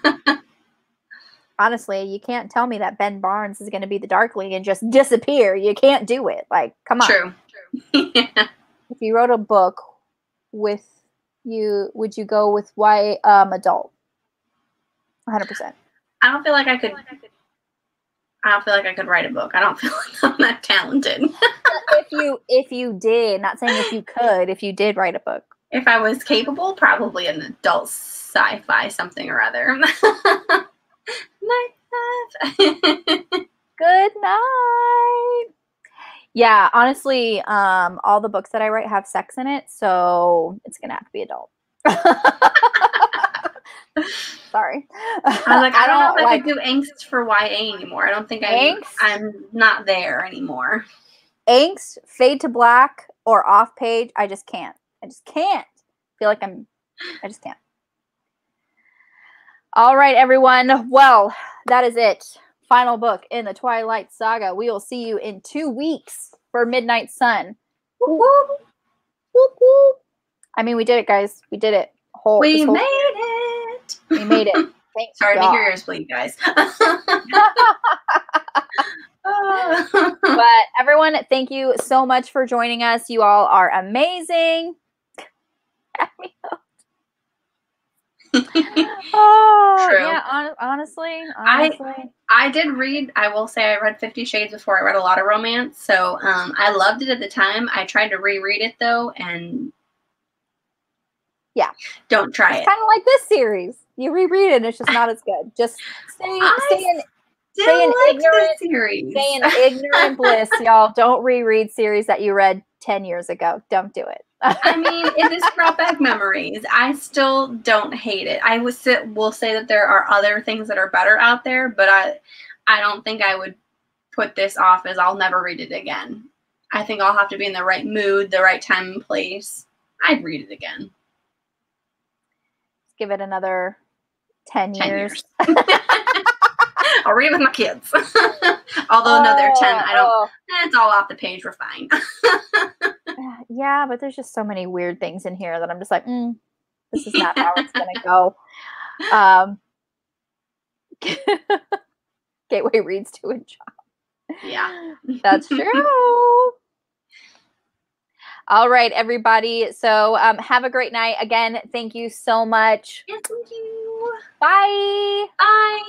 Speaker 2: Honestly, you can't tell me that Ben Barnes is going to be the Darkling and just disappear. You can't do it. Like, come on.
Speaker 1: True. Yeah.
Speaker 2: If you wrote a book would you go with adult? 100%.
Speaker 1: I don't feel like I could write a book. I don't feel like I'm that talented.
Speaker 2: if you did, not saying if you could, if you did write a book.
Speaker 1: If I was capable, probably an adult sci-fi something or other.
Speaker 2: Good night. Yeah, honestly, all the books that I write have sex in it, so it's gonna have to be adult. Sorry.
Speaker 1: I'm like, I don't know if I could do angst for YA anymore. I don't think I'm not there anymore.
Speaker 2: Angst, fade to black, or off page, I just can't. I just can't. I just can't. All right, everyone. Well, that is it. Final book in the Twilight Saga. We will see you in 2 weeks for Midnight Sun. Whoop, whoop. Whoop, whoop. I mean, we did it, guys. We did it.
Speaker 1: We made it.
Speaker 2: We made it. Thanks.
Speaker 1: Sorry to hear yours bleed, guys.
Speaker 2: But everyone, thank you so much for joining us. You all are amazing. Oh, true. Yeah, honestly.
Speaker 1: I did read, I will say I read 50 Shades before. I read a lot of romance, so I loved it at the time. I tried to reread it, though, and
Speaker 2: yeah.
Speaker 1: Don't try it.
Speaker 2: It's kind of like this series. You reread it, and it's just not as good. Just stay in ignorant bliss, y'all. Don't reread series that you read 10 years ago. Don't do it.
Speaker 1: I mean, it is brought back memories. I still don't hate it. I will say that there are other things that are better out there, but I don't think I would put this off as I'll never read it again. I think I'll have to be in the right mood, the right time and place. I'd read it again.
Speaker 2: Give it another 10 years.
Speaker 1: I'll read it with my kids. Although, no, they're 10. it's all off the page. We're fine.
Speaker 2: Yeah, but there's just so many weird things in here that I'm just like, this is not how it's gonna go. Gateway reads to a job.
Speaker 1: Yeah.
Speaker 2: That's true. All right, everybody. So have a great night. Again, thank you so much.
Speaker 1: Yes, thank you.
Speaker 2: Bye.
Speaker 1: Bye.